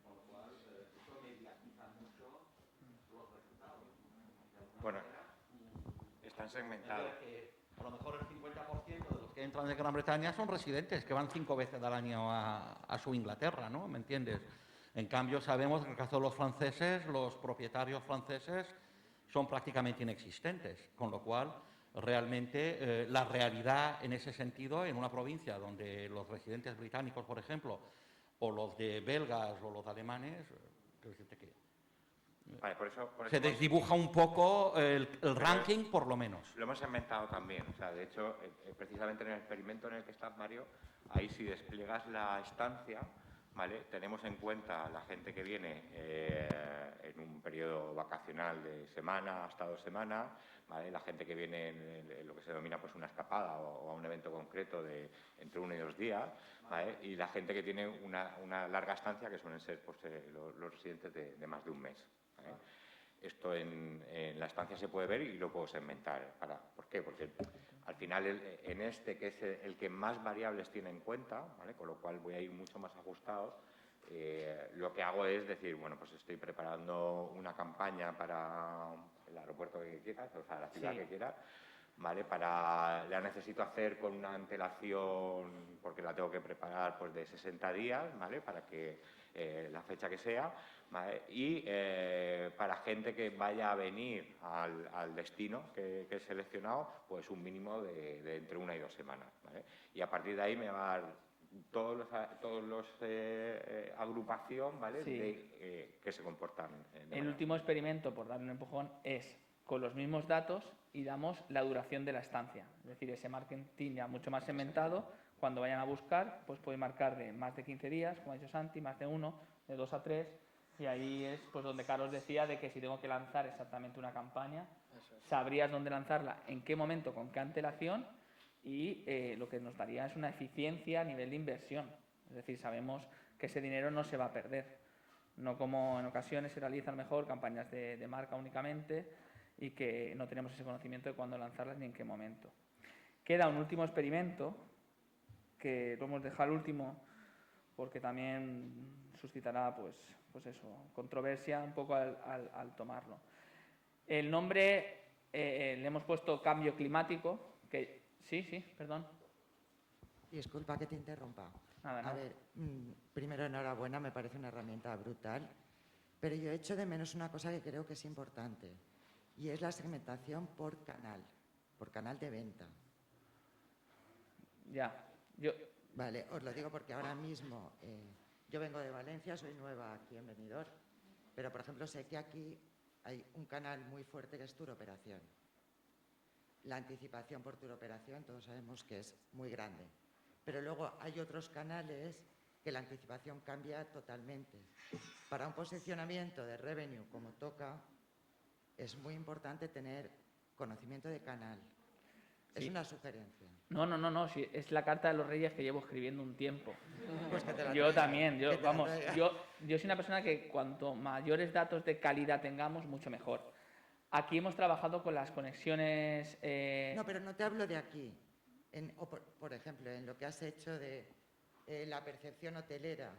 con lo cual esto mediatiza mucho los resultados. Bueno, están segmentados. A lo mejor el 50% de los que entran de Gran Bretaña son residentes, que van 5 veces al año a su Inglaterra, ¿no? ¿Me entiendes? En cambio, sabemos que en el caso de los franceses, los propietarios franceses son prácticamente inexistentes, con lo cual, realmente, la realidad en ese sentido, en una provincia donde los residentes británicos, por ejemplo, o los de belgas o los alemanes, Vale, por eso se desdibuja un poco el ranking, por lo menos. Lo hemos inventado también. O sea, de hecho, precisamente en el experimento en el que estás, Mario, ahí si despliegas la estancia, ¿vale?, tenemos en cuenta la gente que viene en un periodo vacacional de semana hasta 2 semanas, ¿vale?, la gente que viene en lo que se denomina pues una escapada o a un evento concreto de entre 1 y 2 días, ¿vale?, y la gente que tiene una larga estancia, que suelen ser pues, los residentes de más de un mes. ¿Vale? Esto en la estancia se puede ver y lo puedo segmentar. ¿Por qué? Porque al final en este, que es el que más variables tiene en cuenta, ¿vale?, con lo cual voy a ir mucho más ajustado, lo que hago es decir, bueno, pues estoy preparando una campaña para el aeropuerto que quieras, o sea, la ciudad que quieras, ¿vale? La necesito hacer con una antelación, porque la tengo que preparar pues de 60 días, ¿vale?, para que la fecha que sea, ¿vale?, y para gente que vaya a venir al destino que he seleccionado, pues un mínimo de entre 1 y 2 semanas, ¿vale? Y a partir de ahí me va a dar todos los agrupación, ¿vale?, que se comportan. El último experimento, por darle un empujón, es con los mismos datos y damos la duración de la estancia. Es decir, ese marketing ya mucho más segmentado, cuando vayan a buscar, pues puede marcar de más de 15 días, como ha dicho Santi, más de 1, de 2 a 3, y ahí es pues donde Carlos decía de que si tengo que lanzar exactamente una campaña, sabrías dónde lanzarla, en qué momento, con qué antelación, y lo que nos daría es una eficiencia a nivel de inversión. Es decir, sabemos que ese dinero no se va a perder, no como en ocasiones se realizan mejor campañas de marca únicamente y que no tenemos ese conocimiento de cuándo lanzarlas ni en qué momento. Queda un último experimento, que lo hemos dejado al último porque también suscitará pues eso, controversia un poco al tomarlo. El nombre le hemos puesto cambio climático, que sí, perdón. Disculpa que te interrumpa. Nada. A ver, primero enhorabuena, me parece una herramienta brutal, pero yo echo de menos una cosa que creo que es importante, y es la segmentación por canal de venta. Ya, Vale, os lo digo porque ahora mismo yo vengo de Valencia, soy nueva aquí en Benidorm, pero por ejemplo sé que aquí hay un canal muy fuerte que es turoperación. La anticipación por turoperación todos sabemos que es muy grande, pero luego hay otros canales que la anticipación cambia totalmente. Para un posicionamiento de revenue como toca, es muy importante tener conocimiento de canal. Sí. Es una sugerencia. No, sí, es la carta de los Reyes que llevo escribiendo un tiempo. Pues que te la yo traiga, también, yo soy una persona que cuanto mayores datos de calidad tengamos, mucho mejor. Aquí hemos trabajado con las conexiones... No, pero no te hablo de aquí. Por ejemplo, en lo que has hecho de la percepción hotelera.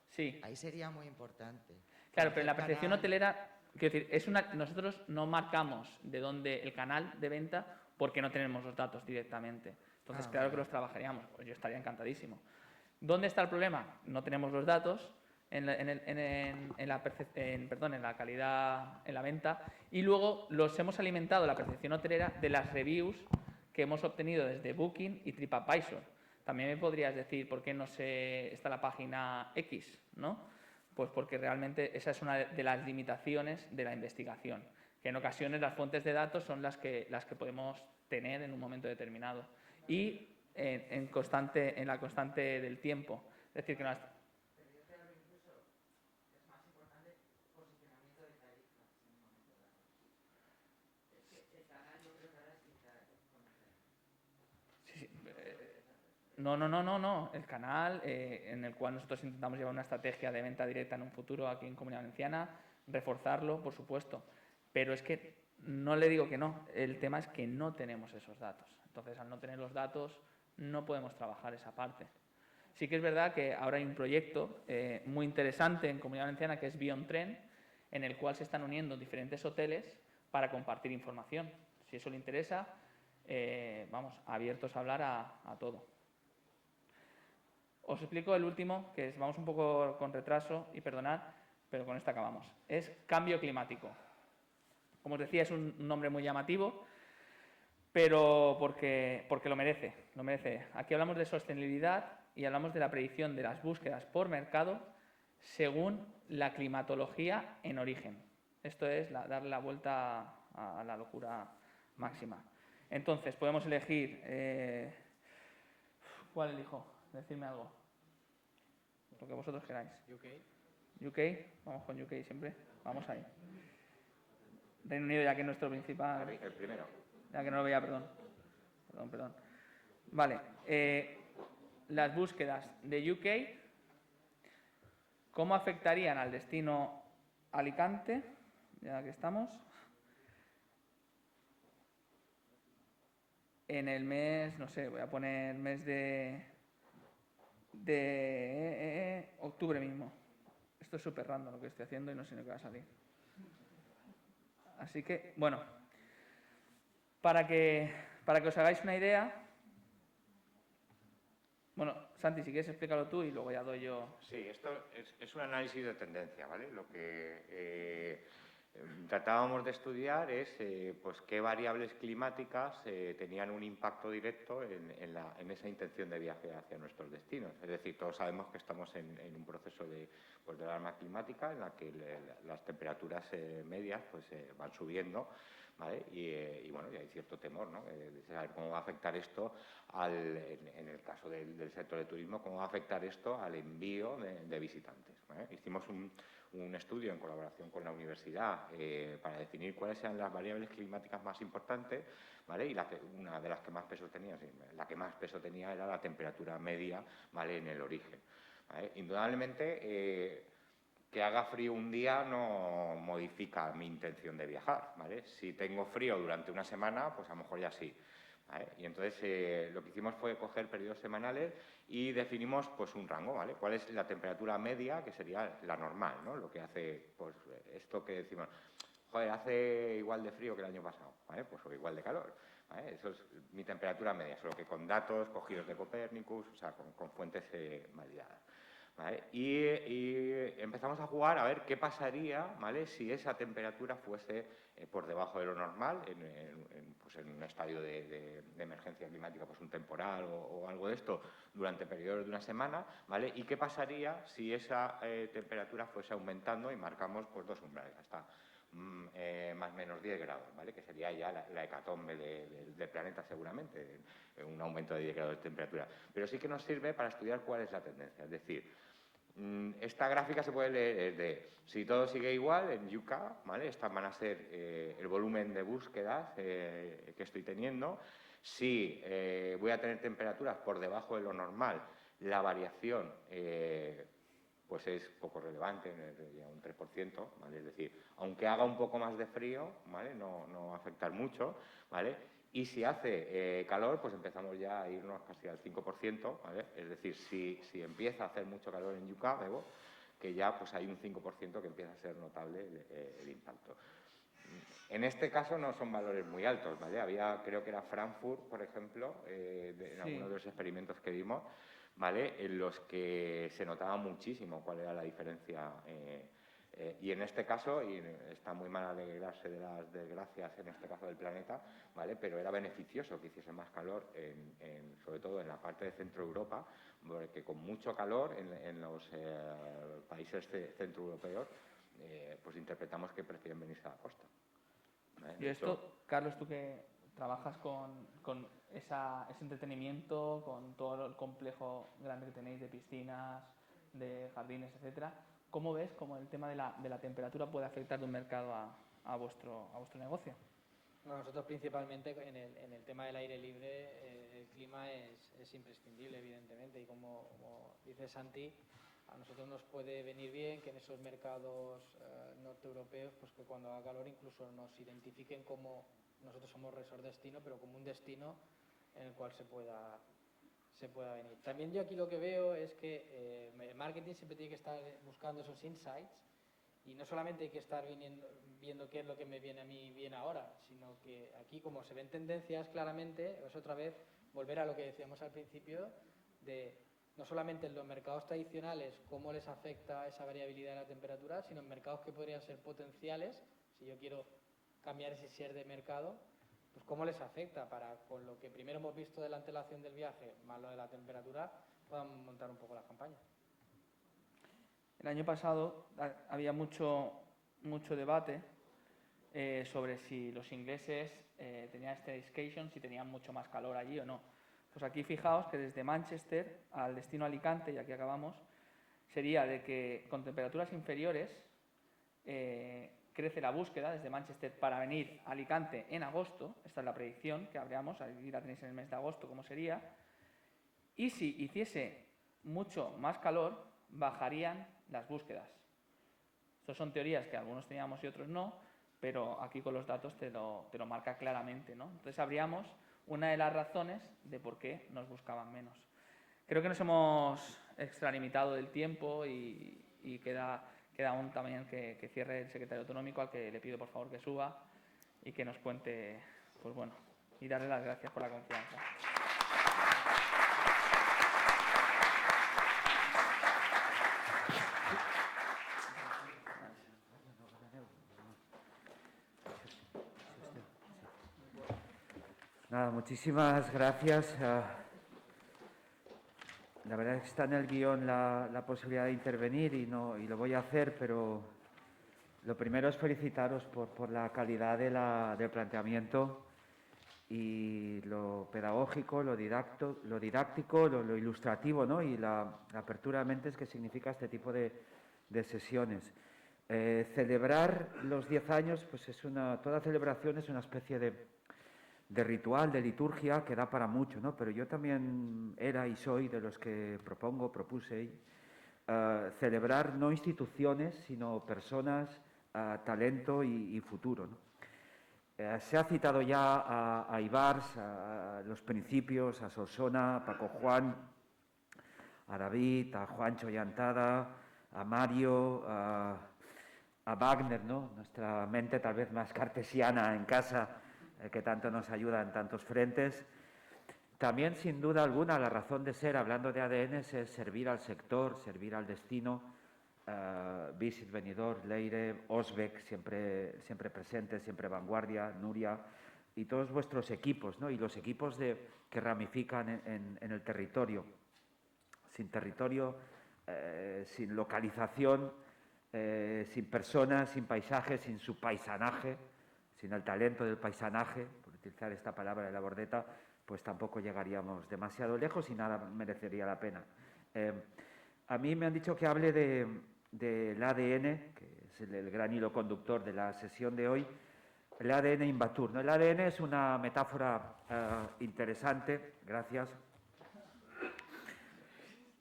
Sí. Ahí sería muy importante. Claro, pero en la percepción hotelera, quiero decir, nosotros no marcamos de dónde el canal de venta porque no tenemos los datos directamente. Entonces, claro que los trabajaríamos. Pues yo estaría encantadísimo. ¿Dónde está el problema? No tenemos los datos en la calidad, en la venta, y luego los hemos alimentado, la percepción hotelera, de las reviews que hemos obtenido desde Booking y TripAdvisor. También me podrías decir por qué no está la página X, ¿no? Pues porque realmente esa es una de las limitaciones de la investigación, que en ocasiones las fuentes de datos son las que podemos tener en un momento determinado. Y en la constante del tiempo. Es decir, que no... No. El canal en el cual nosotros intentamos llevar una estrategia de venta directa en un futuro aquí en Comunidad Valenciana, reforzarlo, por supuesto. Pero es que no le digo que no, el tema es que no tenemos esos datos. Entonces, al no tener los datos, no podemos trabajar esa parte. Sí que es verdad que ahora hay un proyecto muy interesante en Comunidad Valenciana que es Beyond Trend, en el cual se están uniendo diferentes hoteles para compartir información. Si eso le interesa, vamos, abiertos a hablar a todo. Os explico el último, que vamos un poco con retraso, y perdonad, pero con esto acabamos. Es cambio climático. Como os decía, es un nombre muy llamativo, pero porque lo merece, lo merece. Aquí hablamos de sostenibilidad y hablamos de la predicción de las búsquedas por mercado según la climatología en origen. Esto es darle la vuelta a la locura máxima. Entonces, podemos elegir... ¿Cuál elijo? Decidme algo. Lo que vosotros queráis. UK, vamos con UK siempre. Vamos ahí. Reino Unido, ya que es nuestro principal... El primero. Ya que no lo veía, perdón. Vale. Las búsquedas de UK, ¿cómo afectarían al destino Alicante? Ya que estamos. En el mes, no sé, voy a poner mes de octubre mismo. Esto es súper random lo que estoy haciendo y no sé ni qué va a salir. Así que, bueno, para que os hagáis una idea... Bueno, Santi, si quieres explícalo tú y luego ya doy yo... Sí, esto es un análisis de tendencia, ¿vale? Lo que tratábamos de estudiar es pues qué variables climáticas tenían un impacto directo en esa intención de viaje hacia nuestros destinos. Es decir, todos sabemos que estamos en un proceso de alarma climática en la que las temperaturas medias pues, van subiendo, ¿vale? Y bueno, y hay cierto temor, ¿no? De saber cómo va a afectar esto, en el caso del sector de turismo, cómo va a afectar esto al envío de visitantes, ¿vale? Hicimos un estudio en colaboración con la universidad para definir cuáles eran las variables climáticas más importantes, ¿vale? Y una de las que más peso tenía, sí, la que más peso tenía era la temperatura media, ¿vale? En el origen, ¿vale? Indudablemente, que haga frío un día no modifica mi intención de viajar, ¿vale? Si tengo frío durante una semana, pues a lo mejor ya sí, ¿vale? Y entonces lo que hicimos fue coger periodos semanales y definimos pues un rango, ¿vale? ¿Cuál es la temperatura media, que sería la normal, ¿no? Lo que hace, pues esto que decimos, joder, hace igual de frío que el año pasado, ¿vale? Pues o igual de calor, ¿vale? Eso es mi temperatura media, solo que con datos cogidos de Copernicus, o sea, con fuentes validadas, ¿vale? Y empezamos a jugar a ver qué pasaría, ¿vale? Si esa temperatura fuese por debajo de lo normal, pues en un estadio de emergencia climática, pues un temporal o algo de esto, durante periodos de una semana, ¿vale? Y qué pasaría si esa temperatura fuese aumentando y marcamos pues dos umbrales, hasta más o menos 10 grados, ¿vale? Que sería ya la hecatombe del planeta seguramente, un aumento de 10 grados de temperatura. Pero sí que nos sirve para estudiar cuál es la tendencia, es decir, esta gráfica se puede leer de si todo sigue igual en UK, ¿vale? Estas van a ser el volumen de búsquedas que estoy teniendo. Si voy a tener temperaturas por debajo de lo normal, la variación pues es poco relevante, un 3%, ¿vale? Es decir, aunque haga un poco más de frío, ¿vale? No va a afectar mucho, ¿vale? Y si hace calor, pues empezamos ya a irnos casi al 5%, ¿vale? Es decir, si empieza a hacer mucho calor en Yucca, que ya pues hay un 5% que empieza a ser notable el impacto. En este caso no son valores muy altos, ¿vale? Creo que era Frankfurt, por ejemplo, en algunos de los experimentos que vimos, ¿vale? En los que se notaba muchísimo cuál era la diferencia. Y en este caso, y está muy mal alegrarse de las desgracias en este caso del planeta, ¿vale? Pero era beneficioso que hiciese más calor, sobre todo en la parte de Centro Europa, porque con mucho calor en los países centroeuropeos, pues interpretamos que prefieren venirse a la costa, ¿vale? Y esto, Carlos, tú que trabajas con ese entretenimiento, con todo el complejo grande que tenéis de piscinas, de jardines, etcétera, ¿cómo ves cómo el tema de la temperatura puede afectar de un mercado a vuestro negocio? Bueno, nosotros principalmente en el tema del aire libre, el clima es imprescindible, evidentemente, y como dice Santi, a nosotros nos puede venir bien que en esos mercados norteeuropeos, pues que cuando haga calor incluso nos identifiquen como, nosotros somos resort destino, pero como un destino en el cual se pueda venir. También yo aquí lo que veo es que el marketing siempre tiene que estar buscando esos insights, y no solamente hay que estar viendo qué es lo que me viene a mí bien ahora, sino que aquí, como se ven tendencias claramente, es otra vez volver a lo que decíamos al principio, de no solamente en los mercados tradicionales cómo les afecta esa variabilidad de la temperatura, sino en mercados que podrían ser potenciales, si yo quiero cambiar ese share de mercado, pues cómo les afecta para, con lo que primero hemos visto de la antelación del viaje, más lo de la temperatura, puedan montar un poco la campaña. El año pasado había mucho debate sobre si los ingleses tenían staycation, si tenían mucho más calor allí o no. Pues aquí fijaos que desde Manchester al destino Alicante, y aquí acabamos, sería de que con temperaturas inferiores crece la búsqueda desde Manchester para venir a Alicante en agosto. Esta es la predicción que habríamos, aquí la tenéis en el mes de agosto, cómo sería. Y si hiciese mucho más calor, bajarían las búsquedas. Estas son teorías que algunos teníamos y otros no, pero aquí con los datos te lo marca claramente, ¿no? Entonces sabríamos una de las razones de por qué nos buscaban menos. Creo que nos hemos extralimitado del tiempo y queda aún también que cierre el secretario autonómico, al que le pido por favor que suba y que nos cuente, pues bueno, y darle las gracias por la confianza. Muchísimas gracias. La verdad es que está en el guión la posibilidad de intervenir y lo voy a hacer, pero lo primero es felicitaros por la calidad del planteamiento y lo pedagógico, lo didáctico, lo ilustrativo, ¿no? Y la apertura de mentes que significa este tipo de sesiones. Celebrar los 10 años, pues toda celebración es una especie de ritual, de liturgia que da para mucho, ¿no? Pero yo también era y soy de los que propuse celebrar no instituciones, sino personas, talento y futuro, ¿no? Se ha citado ya a Ibars, a Los Principios, a Solsona, a Paco Juan, a David, a Juancho Llantada, a Mario, a Wagner, ¿no? Nuestra mente tal vez más cartesiana en casa, que tanto nos ayuda en tantos frentes. También, sin duda alguna, la razón de ser, hablando de ADN, es servir al sector, servir al destino. Visit, Benidorm, Leire, Osbeck, siempre presentes, siempre vanguardia, Nuria, y todos vuestros equipos, ¿no? Y los equipos que ramifican en el territorio. Sin territorio, sin localización, sin personas, sin paisaje, sin su paisanaje, sin el talento del paisanaje, por utilizar esta palabra de la Bordeta, pues tampoco llegaríamos demasiado lejos y nada merecería la pena. A mí me han dicho que hable del ADN, que es el gran hilo conductor de la sesión de hoy, el ADN Invatur, ¿no? El ADN es una metáfora interesante, gracias.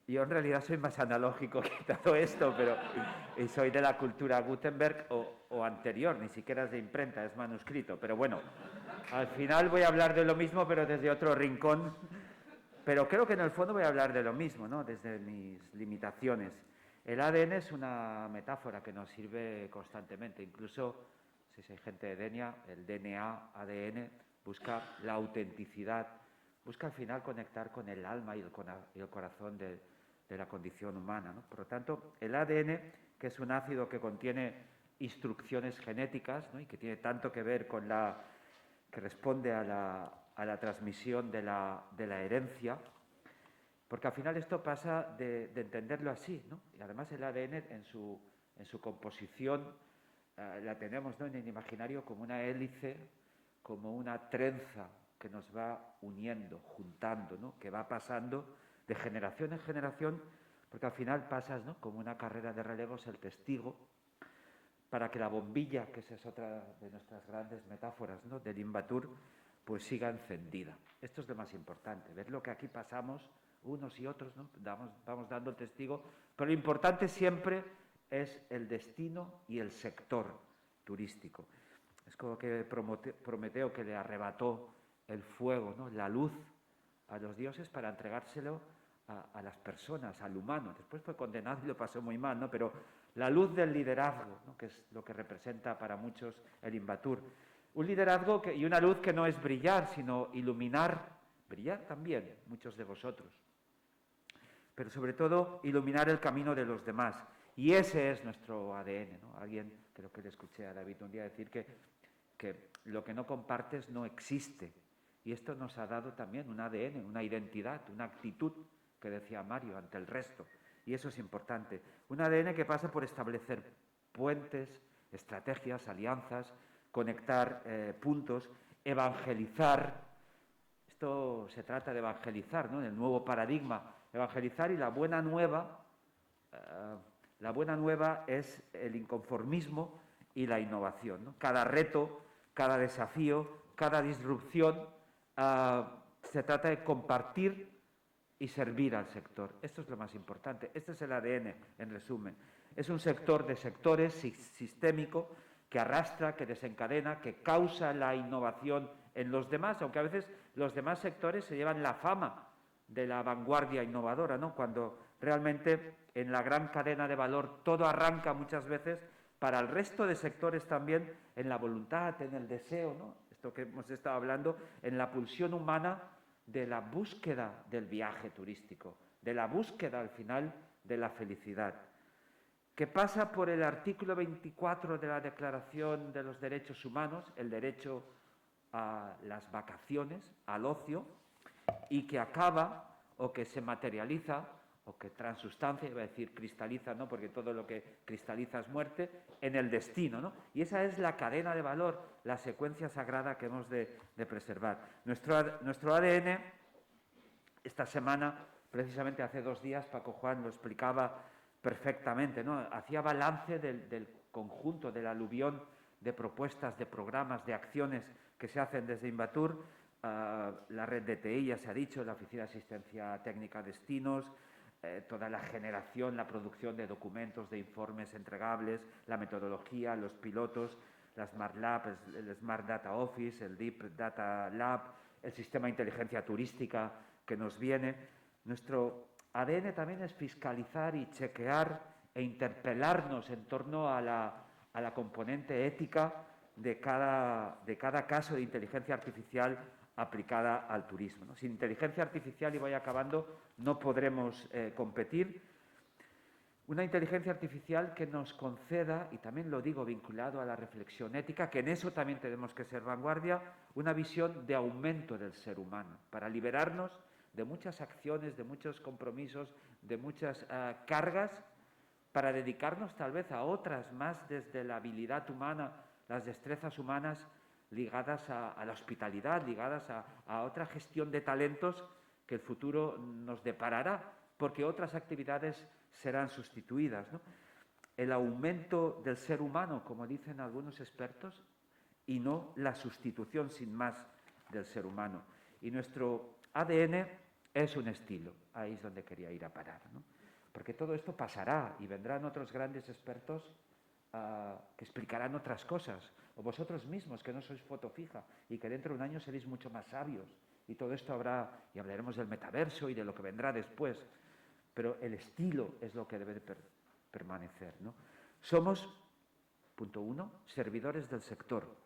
Yo en realidad soy más analógico que todo esto, y soy de la cultura Gutenberg o anterior, ni siquiera es de imprenta, es manuscrito. Pero bueno, al final voy a hablar de lo mismo, pero desde otro rincón. Pero creo que en el fondo voy a hablar de lo mismo, ¿no? Desde mis limitaciones. El ADN es una metáfora que nos sirve constantemente. Incluso, si hay gente de Denia, el DNA, ADN, busca la autenticidad, busca al final conectar con el alma y el corazón de la condición humana, ¿no? Por lo tanto, el ADN, que es un ácido que contiene instrucciones genéticas, ¿no? Y que tiene tanto que ver con que responde a la transmisión de la herencia, porque al final esto pasa de entenderlo así, ¿no? Y además el ADN en su composición la tenemos, ¿no? En el imaginario como una hélice, como una trenza que nos va uniendo, juntando, ¿no? Que va pasando de generación en generación, porque al final pasas, ¿no? Como una carrera de relevos, el testigo, para que la bombilla, que esa es otra de nuestras grandes metáforas, ¿no? Del Invatur, pues siga encendida. Esto es lo más importante, ver lo que aquí pasamos unos y otros, ¿no? Vamos dando el testigo, pero lo importante siempre es el destino y el sector turístico. Es como que Prometeo, que le arrebató el fuego, ¿no? La luz a los dioses para entregárselo a las personas, al humano. Después fue condenado y lo pasó muy mal, ¿no? Pero la luz del liderazgo, ¿no? Que es lo que representa para muchos el Invatur. Un liderazgo y una luz que no es brillar, sino iluminar, brillar también, muchos de vosotros. Pero sobre todo, iluminar el camino de los demás. Y ese es nuestro ADN, ¿no? Alguien, creo que le escuché a David un día decir que lo que no compartes no existe. Y esto nos ha dado también un ADN, una identidad, una actitud, que decía Mario, ante el resto. Y eso es importante. Un ADN que pasa por establecer puentes, estrategias, alianzas, conectar puntos, evangelizar. Esto se trata de evangelizar, ¿no? En el nuevo paradigma. Evangelizar, y la buena nueva es el inconformismo y la innovación, ¿no? Cada reto, cada desafío, cada disrupción, se trata de compartir y servir al sector. Esto es lo más importante. Este es el ADN, en resumen. Es un sector de sectores sistémico que arrastra, que desencadena, que causa la innovación en los demás, aunque a veces los demás sectores se llevan la fama de la vanguardia innovadora, ¿no? Cuando realmente en la gran cadena de valor todo arranca muchas veces para el resto de sectores también en la voluntad, en el deseo, ¿no? Esto que hemos estado hablando, en la pulsión humana de la búsqueda del viaje turístico, de la búsqueda al final de la felicidad, que pasa por el artículo 24 de la Declaración de los Derechos Humanos, el derecho a las vacaciones, al ocio, y que acaba o que se materializa o que transustancia, iba a decir cristaliza, ¿no? Porque todo lo que cristaliza es muerte, en el destino, ¿no? Y esa es la cadena de valor, la secuencia sagrada que hemos de preservar. Nuestro ADN, esta semana, precisamente hace 2 días, Paco Juan lo explicaba perfectamente, ¿no? Hacía balance del conjunto, del aluvión de propuestas, de programas, de acciones que se hacen desde Invatur, la red de TI, ya se ha dicho, la Oficina de Asistencia Técnica Destinos, toda la generación, la producción de documentos, de informes entregables, la metodología, los pilotos, la Smart Lab, el Smart Data Office, el Deep Data Lab, el sistema de inteligencia turística que nos viene. Nuestro ADN también es fiscalizar y chequear e interpelarnos en torno a la componente ética de cada caso de inteligencia artificial aplicada al turismo, ¿no? Sin inteligencia artificial, y voy acabando, no podremos competir. Una inteligencia artificial que nos conceda, y también lo digo vinculado a la reflexión ética, que en eso también tenemos que ser vanguardia, una visión de aumento del ser humano, para liberarnos de muchas acciones, de muchos compromisos, de muchas cargas, para dedicarnos tal vez a otras más desde la habilidad humana, las destrezas humanas, ligadas a la hospitalidad, ligadas a otra gestión de talentos que el futuro nos deparará, porque otras actividades serán sustituidas, ¿no? El aumento del ser humano, como dicen algunos expertos, y no la sustitución sin más del ser humano. Y nuestro ADN es un estilo, ahí es donde quería ir a parar, ¿no? Porque todo esto pasará y vendrán otros grandes expertos que explicarán otras cosas, o vosotros mismos, que no sois foto fija y que dentro de un año seréis mucho más sabios, y todo esto habrá, y hablaremos del metaverso y de lo que vendrá después, pero el estilo es lo que debe de permanecer, ¿no? Somos, punto 1, servidores del sector.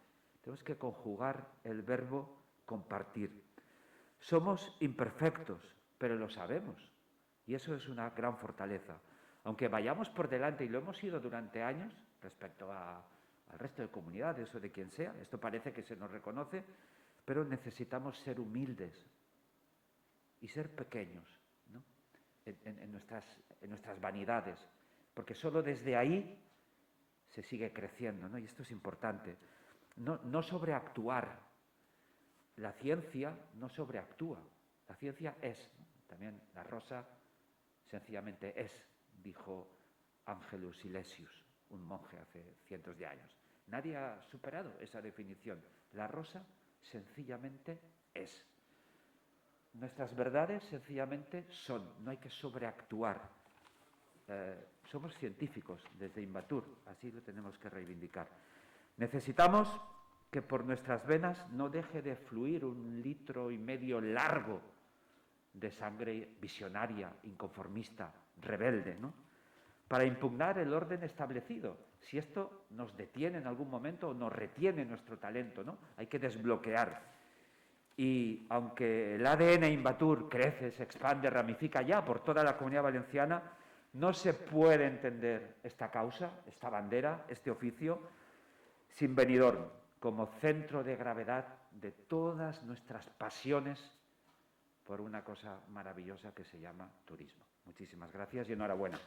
Tenemos que conjugar el verbo compartir. Somos imperfectos, pero lo sabemos, y eso es una gran fortaleza. Aunque vayamos por delante, y lo hemos sido durante años, respecto al resto de comunidades o de quien sea, esto parece que se nos reconoce, pero necesitamos ser humildes y ser pequeños, ¿no? en nuestras vanidades, porque solo desde ahí se sigue creciendo, ¿no? Y esto es importante. No sobreactuar. La ciencia no sobreactúa, la ciencia es, ¿no? También la rosa sencillamente es, dijo Angelus Silesius, un monje hace cientos de años. Nadie ha superado esa definición. La rosa sencillamente es. Nuestras verdades sencillamente son, no hay que sobreactuar. Somos científicos desde Invatur, así lo tenemos que reivindicar. Necesitamos que por nuestras venas no deje de fluir 1,5 litros largo de sangre visionaria, inconformista, rebelde, ¿no? Para impugnar el orden establecido. Si esto nos detiene en algún momento o nos retiene nuestro talento, ¿no? Hay que desbloquear. Y aunque el ADN Invatur crece, se expande, ramifica ya por toda la Comunidad Valenciana, no se puede entender esta causa, esta bandera, este oficio, sin Benidorm como centro de gravedad de todas nuestras pasiones por una cosa maravillosa que se llama turismo. Muchísimas gracias y enhorabuena.